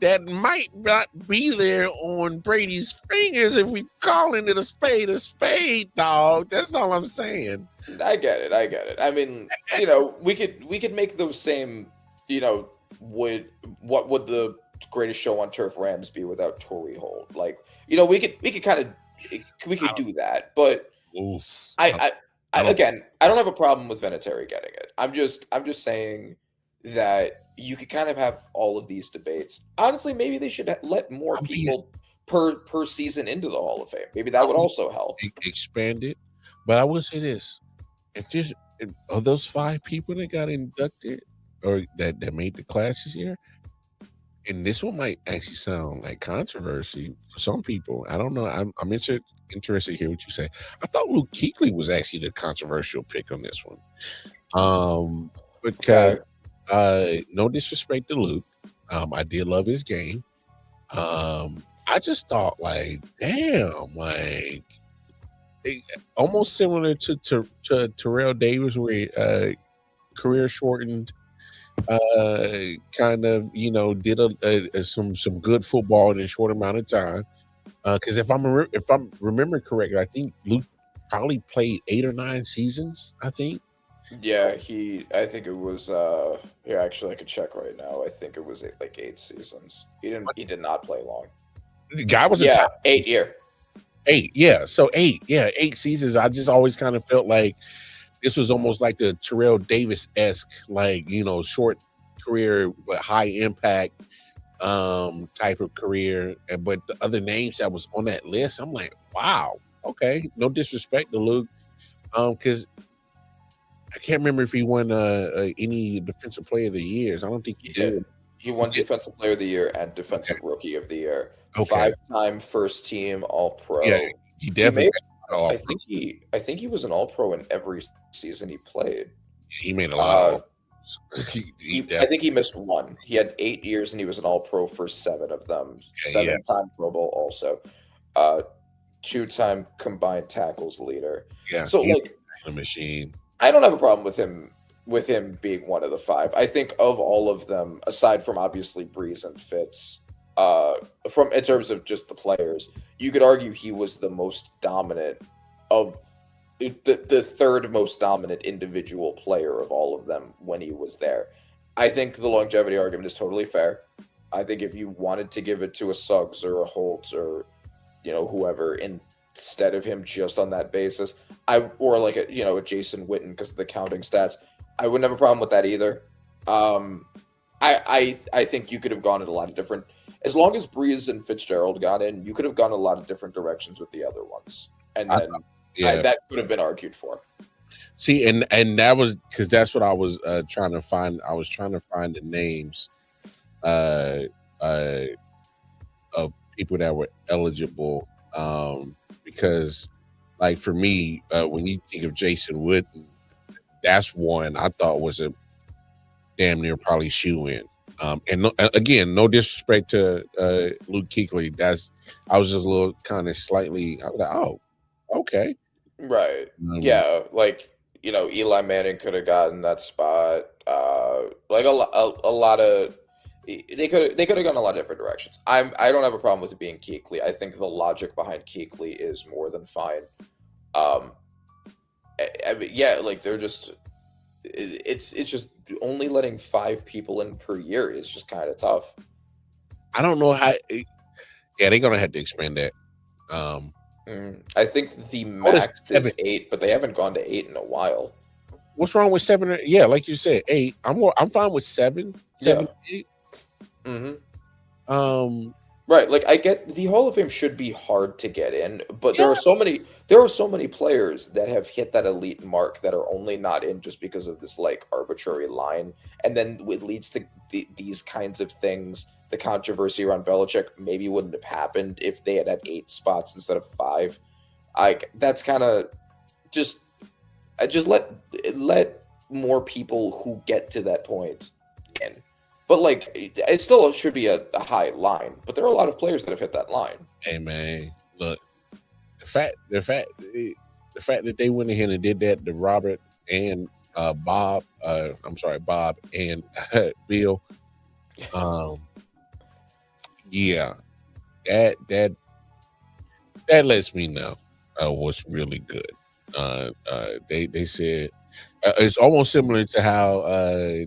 that might not be there on Brady's fingers if we calling it a spade, dog. That's all I'm saying. I get it. I mean, we could make those same, what would the greatest show on turf Rams be without Torrey Holt? Like, we could do that, but Oof. I don't have a problem with Vinatieri getting it. I'm just saying that you could kind of have all of these debates. Honestly, maybe they should let more people per season into the Hall of Fame. Maybe that would also help. Expand it. But I will say this. Of those 5 people that got inducted or that made the class this year, and this one might actually sound like controversy for some people. I don't know. I'm interested to hear what you say. I thought Luke Kuechly was actually the controversial pick on this one. Because no disrespect to Luke. I did love his game. I just thought almost similar to Terrell Davis, where career shortened, kind of did some good football in a short amount of time. Because if I'm remembering correctly, I think Luke probably played 8 or 9 seasons. I think. Yeah, I think it was. Here, actually, I could check right now. I think it was 8 seasons. He did not play long. The guy was 8 year. 8, yeah. So 8 seasons. I just always kind of felt like this was almost like the Terrell Davis-esque, short career but high impact type of career. But the other names that was on that list, I'm like, wow, okay. No disrespect to Luke, because I can't remember if he won any Defensive Player of the Years. I don't think he did. He won Defensive Player of the Year and Defensive Rookie of the Year. Okay. 5-time first team All-Pro. Yeah, he definitely. I think he was an All-Pro in every season he played. He made a lot. I think he missed 1. He had 8 years and he was an All-Pro for 7 of them. 7-time Pro Bowl also. 2-time combined tackles leader. Yeah. So a machine. I don't have a problem with him being one of the 5. I think of all of them, aside from obviously Breeze and Fitz, in terms of just the players, you could argue he was the most dominant of the third most dominant individual player of all of them when he was there. I think the longevity argument is totally fair. I think if you wanted to give it to a Suggs or a Holt or whoever instead of him just on that basis, or like a Jason Witten because of the counting stats, I wouldn't have a problem with that either. I think you could have gone in a lot of different, as long as Breeze and Fitzgerald got in, you could have gone a lot of different directions with the other ones, and then that could have been argued for. See, and that was because that's what I was trying to find. I was trying to find the names of people that were eligible, because, like, for me, when you think of Jason Witten, that's one I thought was a damn near probably shoe in. And again, no disrespect to Luke Kuechly. I was just a little kind of slightly. I was like, oh, okay, right, yeah, like. Eli Manning could have gotten that spot. Like a lot of they could have gone a lot of different directions. I don't have a problem with it being Kuechly. I think the logic behind Kuechly is more than fine. I mean, yeah, like they're just it's just only letting 5 people in per year is just kind of tough. I don't know how. Yeah, they're gonna have to expand that. I think the max is 8, but they haven't gone to 8 in a while. What's wrong with 7? Yeah, like you said, 8. I'm fine with 7, 8. Right, like I get the Hall of Fame should be hard to get in, but there are so many players that have hit that elite mark that are only not in just because of this like arbitrary line, and then it leads to these kinds of things. The controversy around Belichick maybe wouldn't have happened if they had 8 spots instead of 5. That's kind of just let more people who get to that point in. But like it still should be a high line. But there are a lot of players that have hit that line. Hey man, look, the fact that they went ahead and did that to Robert and Bob and Bill. Yeah, that lets me know what's really good. They said it's almost similar to how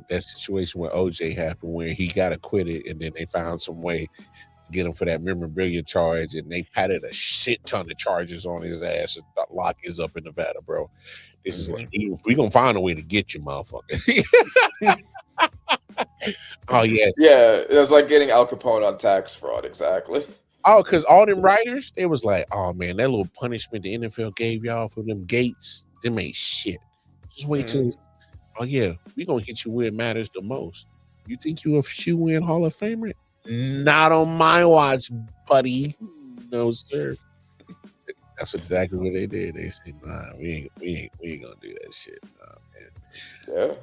that situation with OJ happened, where he got acquitted and then they found some way to get him for that memorabilia charge, and they patted a shit ton of charges on his ass and lock is up in Nevada, bro. This is like, we gonna find a way to get you, motherfucker. Oh yeah, it was like getting Al Capone on tax fraud, exactly. Oh, because all them writers, they was like, oh man, that little punishment the NFL gave y'all for them gates, them ain't shit. Just wait till, oh yeah, we gonna hit you where it matters the most. You think you a shoe-in Hall of Famer? Not on my watch, buddy. No sir. That's exactly what they did. They said, nah, we ain't gonna do that shit. Nah, man. Yeah.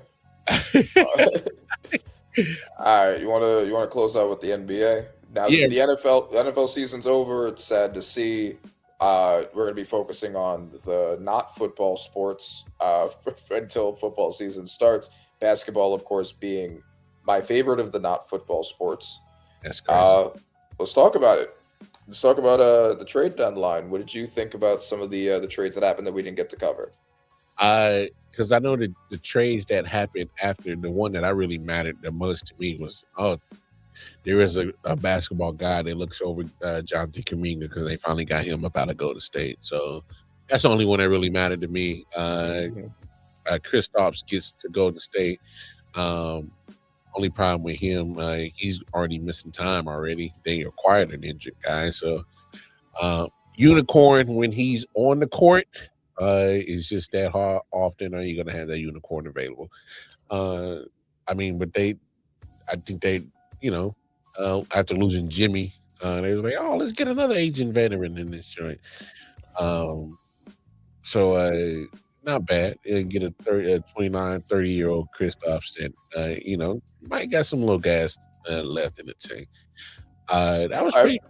All right, you want to close out with the NBA? Now the NFL season's over. It's sad to see. We're going to be focusing on the not football sports until football season starts. Basketball, of course, being my favorite of the not football sports. That's crazy. Let's talk about it. Let's talk about the trade deadline. What did you think about some of the trades that happened that we didn't get to cover? Because I know the trades that happened after, the one that I really mattered the most to me was, there is a basketball guy that looks over Jonathan Kuminga because they finally got him up out of Golden State. So that's the only one that really mattered to me. Kristaps gets to Golden State. Only problem with him, he's already missing time already. They acquired an injured guy. So unicorn, when he's on the court, it's just that hard. Often are you going to have that unicorn available? I mean, but I think they, after losing Jimmy, they were like, oh, let's get another aging veteran in this joint. So not bad. Get a 29, 30-year-old Kristaps that, might got some little gas left in the tank. That was pretty.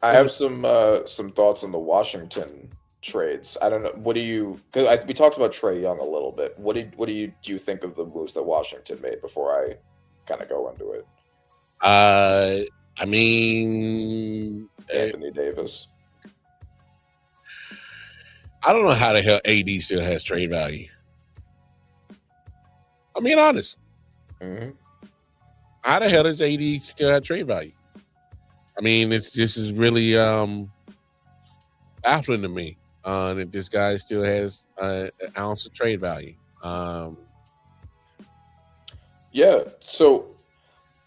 I have some thoughts on the Washington trades. I don't know. What do you? Because we talked about Trae Young a little bit. What do you think of the moves that Washington made before I kind of go into it? I mean, Anthony Davis. I don't know how the hell AD still has trade value. I'm being honest. Mm-hmm. How the hell does AD still have trade value? I mean, this is really baffling to me that this guy still has an ounce of trade value. Yeah, so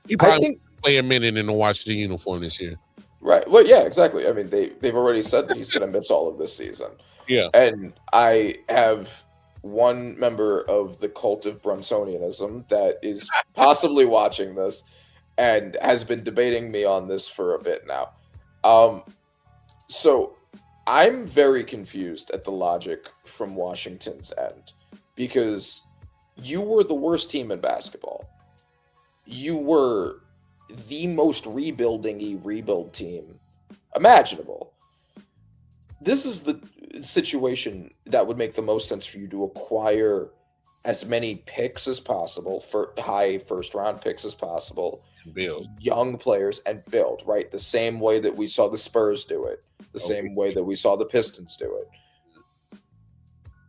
He I probably think play a minute in the Washington uniform this year. right. Well, yeah, exactly. I mean, they've already said that he's going to miss all of this season, Yeah. and I have one member of the cult of Brunsonianism that is possibly watching this and has been debating me on this for a bit now. So I'm very confused at the logic from Washington's end because you were the worst team in basketball. You were the most rebuilding-y rebuild team imaginable. This is the situation that would make the most sense for you to acquire as many picks as possible, for high first-round picks as possible, Build. young players, and build, right? The same way that we saw the Spurs do it, the same way that we saw the Pistons do it.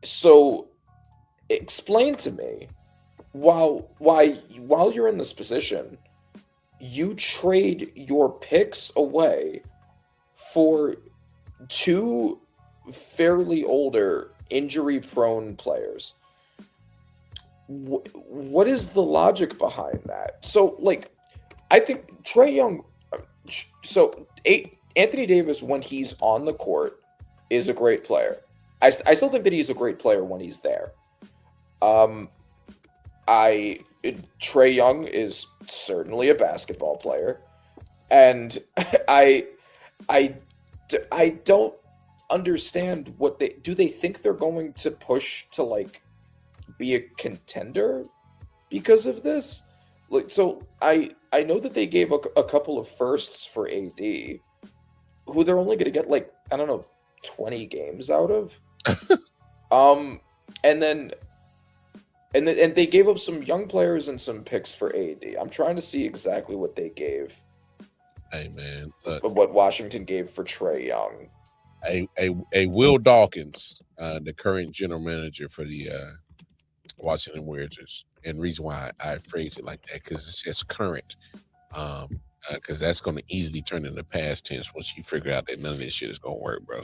So explain to me why while you're in this position, you trade your picks away for two fairly older, injury-prone players. What is the logic behind that? So, like, I think Trae Young. So, Anthony Davis, when he's on the court, is a great player. I still think that he's a great player when he's there. Trae Young is certainly a basketball player, and I don't understand what they think they're going to push to, like, be a contender because of this. Like, so I know that they gave a couple of firsts for AD, who they're only going to get, like, I don't know, 20 games out of. And they gave up some young players and some picks for AD. I'm trying to see exactly what they gave. Hey man, What Washington gave for Trae Young. A Will Dawkins, the current general manager for the Washington Wizards, and reason why I phrase it like that because it says current, because that's going to easily turn into past tense once you figure out that none of this shit is going to work, bro.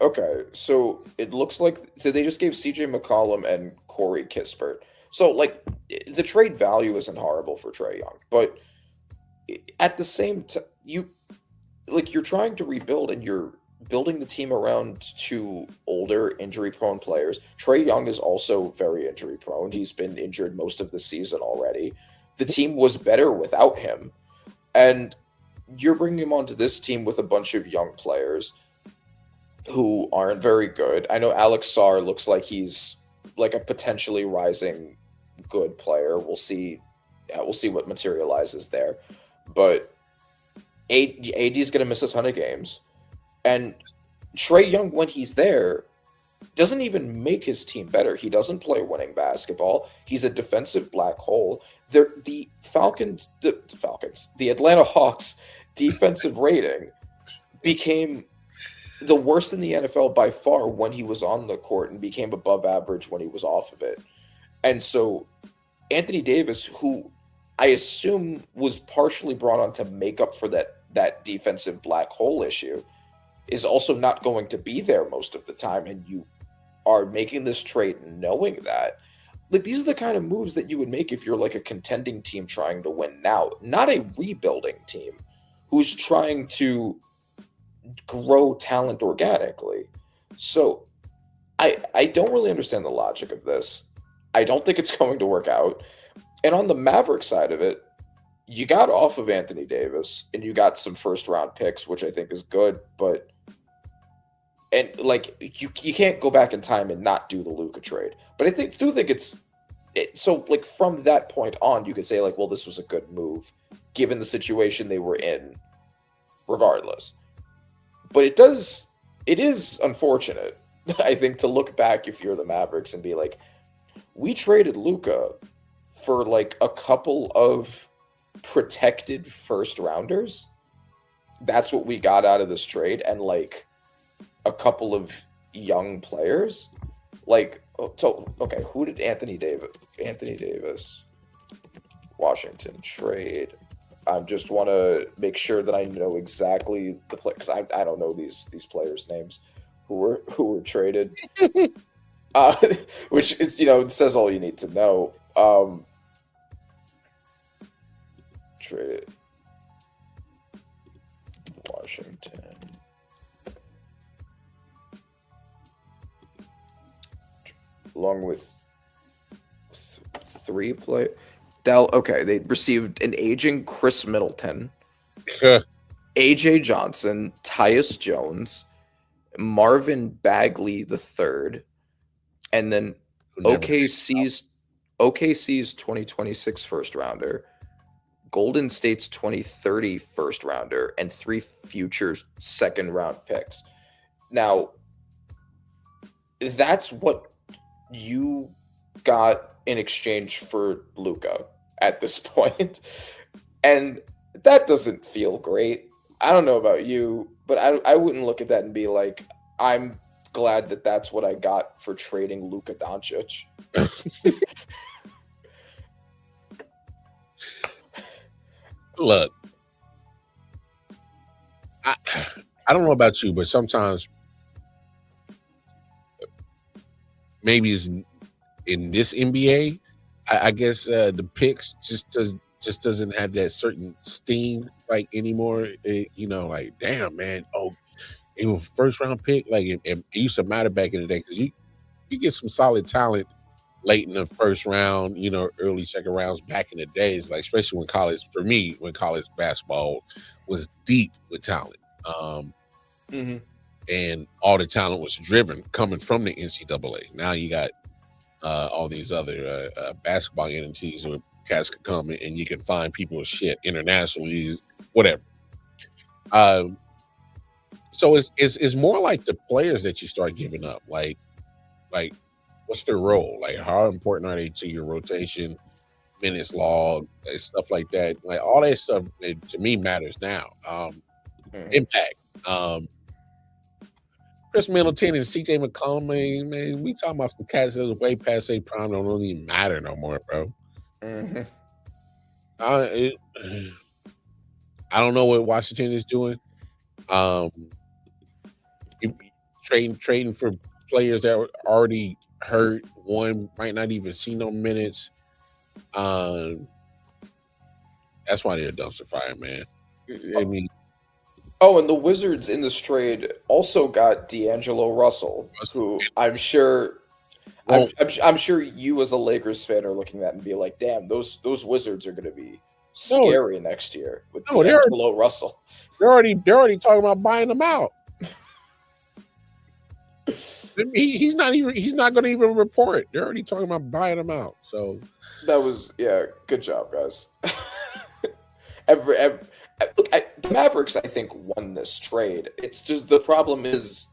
Okay, so it looks like they just gave CJ McCollum and Corey Kispert. So, like, the trade value isn't horrible for Trae Young, but at the same time, you're trying to rebuild and you're building the team around two older injury-prone players. Trae Young is also very injury-prone. He's been injured most of the season already. The team was better without him, and you're bringing him onto this team with a bunch of young players who aren't very good. I know Alex Sarr looks like he's like a potentially rising good player. We'll see what materializes there. But AD's going to miss a ton of games. And Trae Young, when he's there, doesn't even make his team better. He doesn't play winning basketball. He's a defensive black hole. The Atlanta Hawks defensive rating became the worst in the NFL by far when he was on the court and became above average when he was off of it. And so Anthony Davis, who I assume was partially brought on to make up for that defensive black hole issue, is also not going to be there most of the time. And you are making this trade knowing that. Like, these are the kind of moves that you would make if you're like a contending team trying to win now, not a rebuilding team who's trying to grow talent organically. So I don't really understand the logic of this. I don't think it's going to work out. And on the Maverick side of it, you got off of Anthony Davis and you got some first round picks, which I think is good, but like you can't go back in time and not do the Luka trade. But I think so like from that point on, you could say like, well, this was a good move given the situation they were in regardless. But it is unfortunate, I think, to look back if you're the Mavericks and be like, we traded Luka for like a couple of protected first rounders. That's what we got out of this trade. And like, a couple of young players. Like, so okay, who did Anthony Davis, Washington trade? I just want to make sure that I know exactly the play because I don't know these players' names who were traded. uh, which is it says all you need to know. Traded Washington. Along with three players. Okay, they received an aging Chris Middleton, AJ Johnson, Tyus Jones, Marvin Bagley III, and then OKC's 2026 first rounder, Golden State's 2030 first rounder, and 3 future second round picks. Now, that's what you got in exchange for Luka at this point. And that doesn't feel great. I don't know about you, but I wouldn't look at that and be like, I'm glad that that's what I got for trading Luka Doncic. Look, I don't know about you, but sometimes maybe it's in this NBA, I guess the picks just doesn't have that certain steam like anymore. Like damn man, it was first round pick. Like it used to matter back in the day because you get some solid talent late in the first round, early second rounds back in the days, like especially when college basketball was deep with talent. And all the talent was driven coming from the NCAA. Now you got all these other basketball entities where cats can come and you can find people shit internationally, whatever. So it's more like the players that you start giving up. Like what's their role? Like how important are they to your rotation, minutes log, stuff like that? Like all that stuff to me matters now. Impact. Chris Middleton and CJ McCollum, man, we talking about some cats that was way past their prime, don't even matter no more, bro. I don't know what Washington is doing. Trading for players that were already hurt. One might not even see no minutes. That's why they're a dumpster fire, man. I mean. Oh, and the Wizards in this trade also got D'Angelo Russell, who I'm sure you as a Lakers fan are looking at and be like, "Damn, those Wizards are going to be scary next year with D'Angelo Russell." They're already talking about buying them out. He's not going to even report. They're already talking about buying them out. So that was good job, guys. Look, the Mavericks, I think, won this trade. It's just the problem is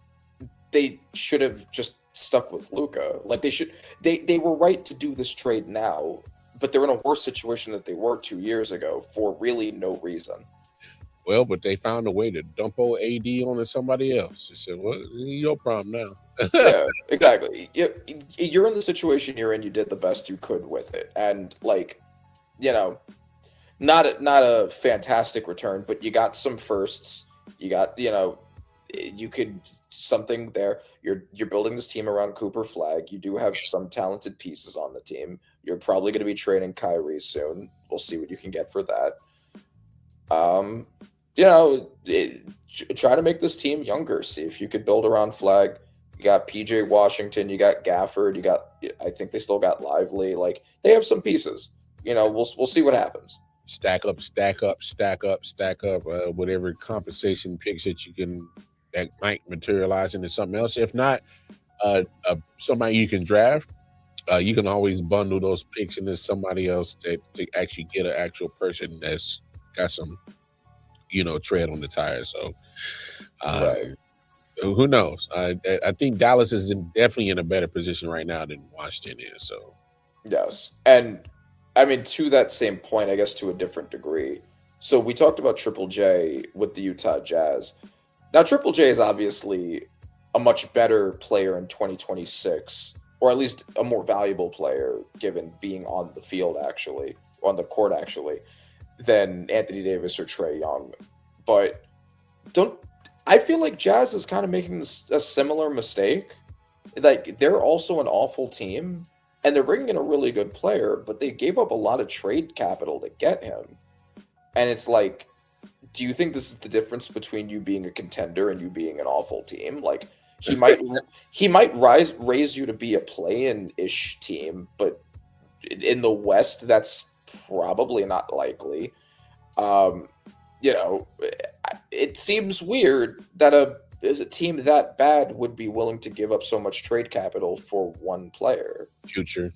they should have just stuck with Luka. Like they were right to do this trade now, but they're in a worse situation than they were 2 years ago for really no reason. Well, but they found a way to dump old AD onto somebody else. They said, "Well, your problem now." Yeah, exactly. You're in the situation you're in. You did the best you could with it, and not a fantastic return, but you got some firsts. You got you could something there. You're building this team around Cooper Flag. You do have some talented pieces on the team. You're probably going to be trading Kyrie soon. We'll see what you can get for that. Try to make this team younger. See if you could build around Flag. You got PJ Washington. You got Gafford. I think they still got Lively. Like they have some pieces. We'll see what happens. Stack up. Whatever compensation picks that might materialize into something else. If not, somebody you can draft. You can always bundle those picks into somebody else to actually get an actual person that's got some, tread on the tire. So, Right. Who knows? I think Dallas is definitely in a better position right now than Washington is. So, yes, and I mean to that same point, I guess to a different degree. So we talked about Triple J with the Utah Jazz. Now Triple J is obviously a much better player in 2026, or at least a more valuable player given being on the field on the court than Anthony Davis or Trae Young. But I feel like Jazz is kind of making a similar mistake. Like, they're also an awful team, and they're bringing in a really good player, but they gave up a lot of trade capital to get him. And it's like, do you think this is the difference between you being a contender and you being an awful team? Like, he might raise you to be a play-in-ish team, but in the West, that's probably not likely. It seems weird that a team that bad would be willing to give up so much trade capital for one player. Future.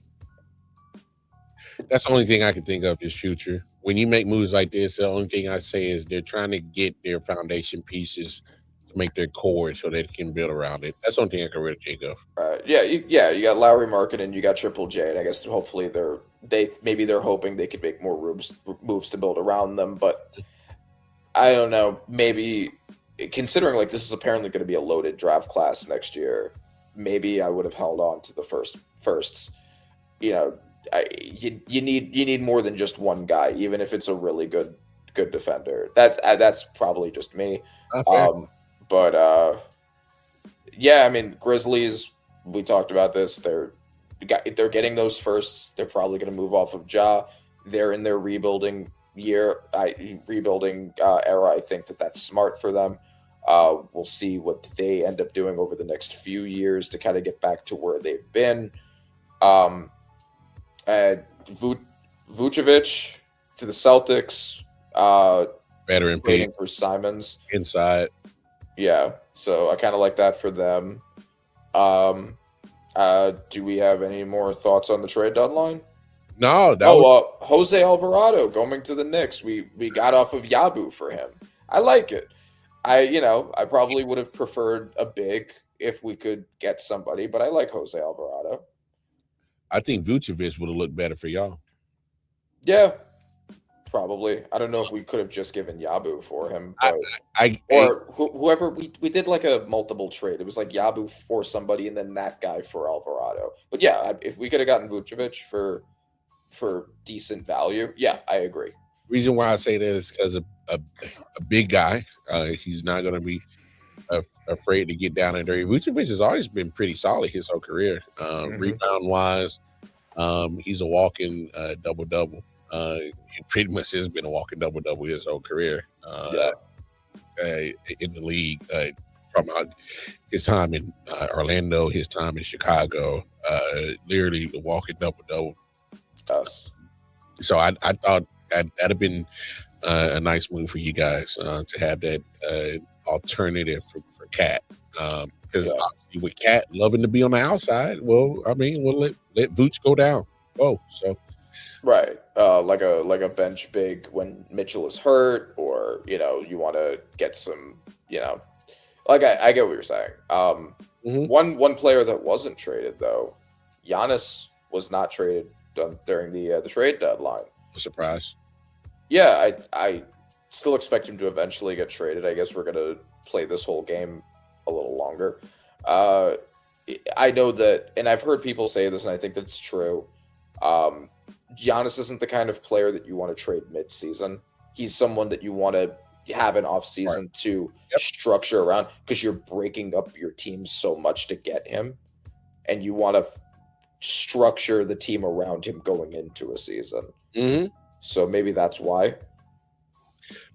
That's the only thing I can think of is future. When you make moves like this, the only thing I say is they're trying to get their foundation pieces to make their core so they can build around it. That's the only thing I can really think of. You got Lowry Markkanen, you got Triple J, and I guess hopefully they're hoping they could make more moves to build around them. But I don't know, maybe considering like this is apparently going to be a loaded draft class next year, maybe I would have held on to the firsts. You need more than just one guy, even if it's a really good defender. That's probably just me. I mean, Grizzlies, we talked about this. They're getting those firsts. They're probably going to move off of Ja. They're in their rebuilding era. I think that's smart for them. We'll see what they end up doing over the next few years to kind of get back to where they've been. Vucevic to the Celtics. Veteran waiting piece for Simons inside. Yeah, so I kind of like that for them. Do we have any more thoughts on the trade deadline? No. Jose Alvarado going to the Knicks. We got off of I.O.W for him. I like it. I probably would have preferred a big if we could get somebody, but I like Jose Alvarado. I think Vucevic would have looked better for y'all. Yeah, probably. I don't know if we could have just given I.O.W for him, but whoever we did like a multiple trade. It was like I.O.W for somebody and then that guy for Alvarado. But yeah, if we could have gotten Vucevic for decent value, yeah, I agree. Reason why I say that is because a big guy, he's not going to be afraid to get down and dirty. Vucevic has always been pretty solid his whole career. Rebound wise, he's a walking double-double. He pretty much has been a walking double-double his whole career in the league. From his time in Orlando, his time in Chicago, literally the walking double-double. So I thought that'd have been a nice move for you guys to have that alternative for Cat. Because obviously with Cat loving to be on the outside, we'll let Vooch go down. So right, like a bench big when Mitchell is hurt, or you want to get some, like I get what you're saying. One player that wasn't traded though, Giannis was not traded during the trade deadline. A surprise. Yeah, I still expect him to eventually get traded. I guess we're gonna play this whole game a little longer. I know that, and I've heard people say this, and I think that's true. Giannis isn't the kind of player that you want to trade mid-season. He's someone that you want to have an off-season to structure around, because you're breaking up your team so much to get him, and you want to structure the team around him going into a season. So maybe that's why.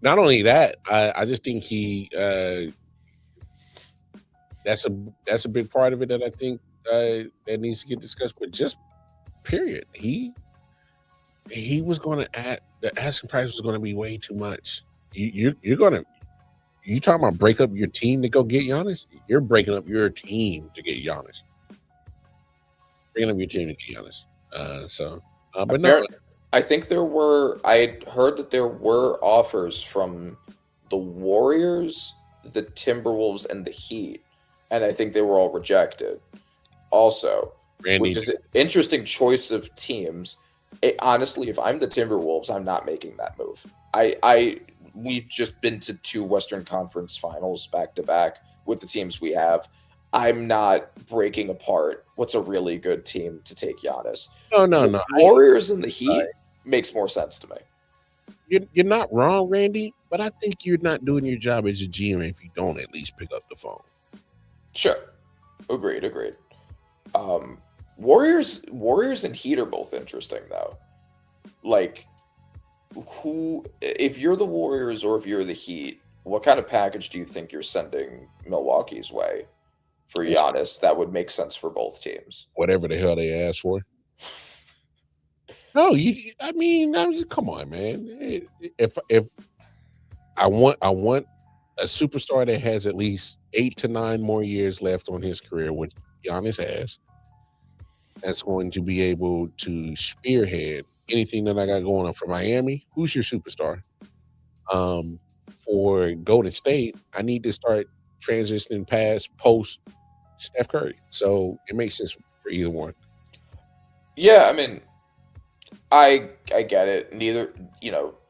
Not only that, I just think he that's a big part of it that I think that needs to get discussed. But just period, he was going to add, the asking price was going to be way too much. You talking about break up your team to go get Giannis? You're breaking up your team to get Giannis. Breaking up your team to get Giannis. But no. I think I heard that there were offers from the Warriors, the Timberwolves, and the Heat, and I think they were all rejected. Also, which is an interesting choice of teams. Honestly, if I'm the Timberwolves, I'm not making that move. We've just been to 2 Western Conference Finals back to back with the teams we have. I'm not breaking apart what's a really good team to take Giannis. No. Warriors and the Heat makes more sense to me. You're not wrong, Randy, but I think you're not doing your job as a GM if you don't at least pick up the phone. Sure. Agreed. Warriors and Heat are both interesting though. Like, if you're the Warriors or if you're the Heat, what kind of package do you think you're sending Milwaukee's way for Giannis that would make sense for both teams? Whatever the hell they asked for. No, I mean, come on, man. If I want a superstar that has at least 8 to 9 more years left on his career, which Giannis has, that's going to be able to spearhead anything that I got going on for Miami. Who's your superstar? For Golden State, I need to start transitioning past post Steph Curry. So it makes sense for either one. Yeah, I mean, I get it. Neither,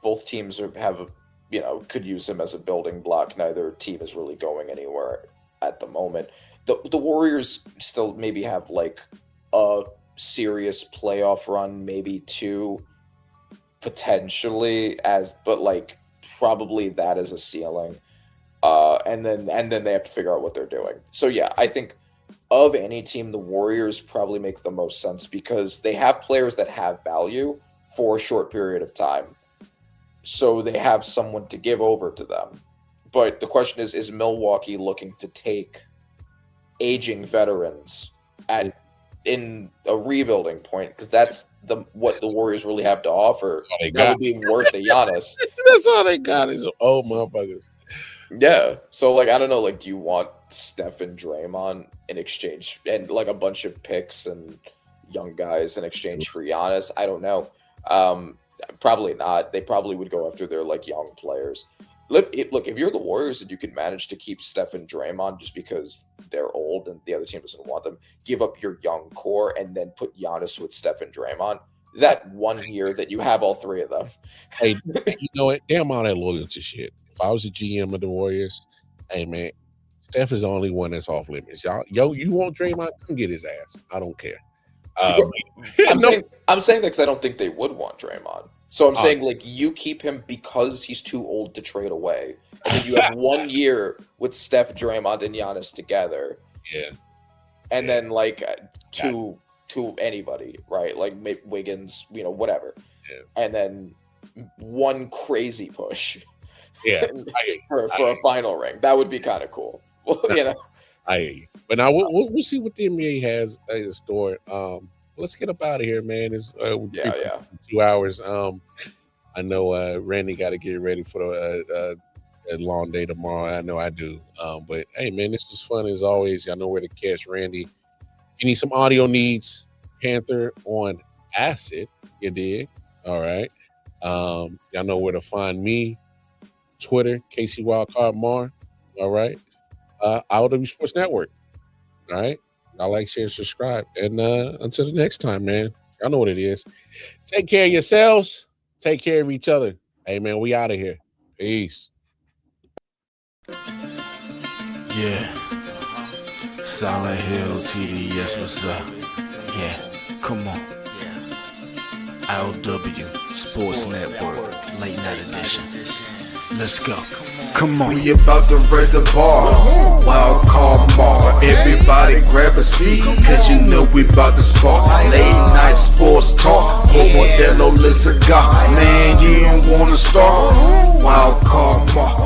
both teams could use him as a building block. Neither team is really going anywhere at the moment. The Warriors still maybe have like a serious playoff run, maybe 2 potentially, but like probably that is a ceiling. And then they have to figure out what they're doing. So yeah, I think of any team, the Warriors probably make the most sense because they have players that have value for a short period of time. So they have someone to give over to them. But the question is Milwaukee looking to take aging veterans in a rebuilding point? Because that's what the Warriors really have to offer. That would be worth a Giannis. That's all they got is old motherfuckers. Yeah. So, like, I don't know, like, do you want Steph and Draymond in exchange and, like, a bunch of picks and young guys in exchange for Giannis? I don't know. Probably not. They probably would go after their, like, young players. Look, if you're the Warriors and you can manage to keep Steph and Draymond just because they're old and the other team doesn't want them, give up your young core and then put Giannis with Steph and Draymond, that 1 year that you have all 3 of them. Hey, you know what? Damn all that loyalty shit. If I was a GM of the Warriors, hey, man, Steph is the only one that's off limits. You want Draymond? Come get his ass. I don't care. I'm saying that because I don't think they would want Draymond. So I'm saying, like, you keep him because he's too old to trade away. And then you have 1 year with Steph, Draymond, and Giannis together. Yeah. And then, like, to anybody, right? Like, Wiggins, whatever. Yeah. And then one crazy push. Yeah. for a final ring. That would be kind of cool. I hear you. But now we'll see what the NBA has in store. Let's get up out of here, man. It's 2 hours. I know Randy got to get ready for a long day tomorrow. I know I do. But hey, man, this was fun as always. Y'all know where to catch Randy. If you need some audio needs, Panther on Acid. You dig? All right. Y'all know where to find me. Twitter, KC Wildcard Mar. All right. I.O.W Sports Network. All right. Y'all like, share, subscribe. And until the next time, man, y'all know what it is. Take care of yourselves. Take care of each other. Hey, man, we out of here. Peace. Yeah. Solid Hill TDS, what's up? Yeah, come on. I.O.W Sports Network, late night edition. Let's go. Come on. We about to raise the bar. Wild card Mar. Everybody grab a seat, cause you know we about to spark. Late night sports talk. Modelo, let's go. Man, you don't wanna start. Wild card Mar.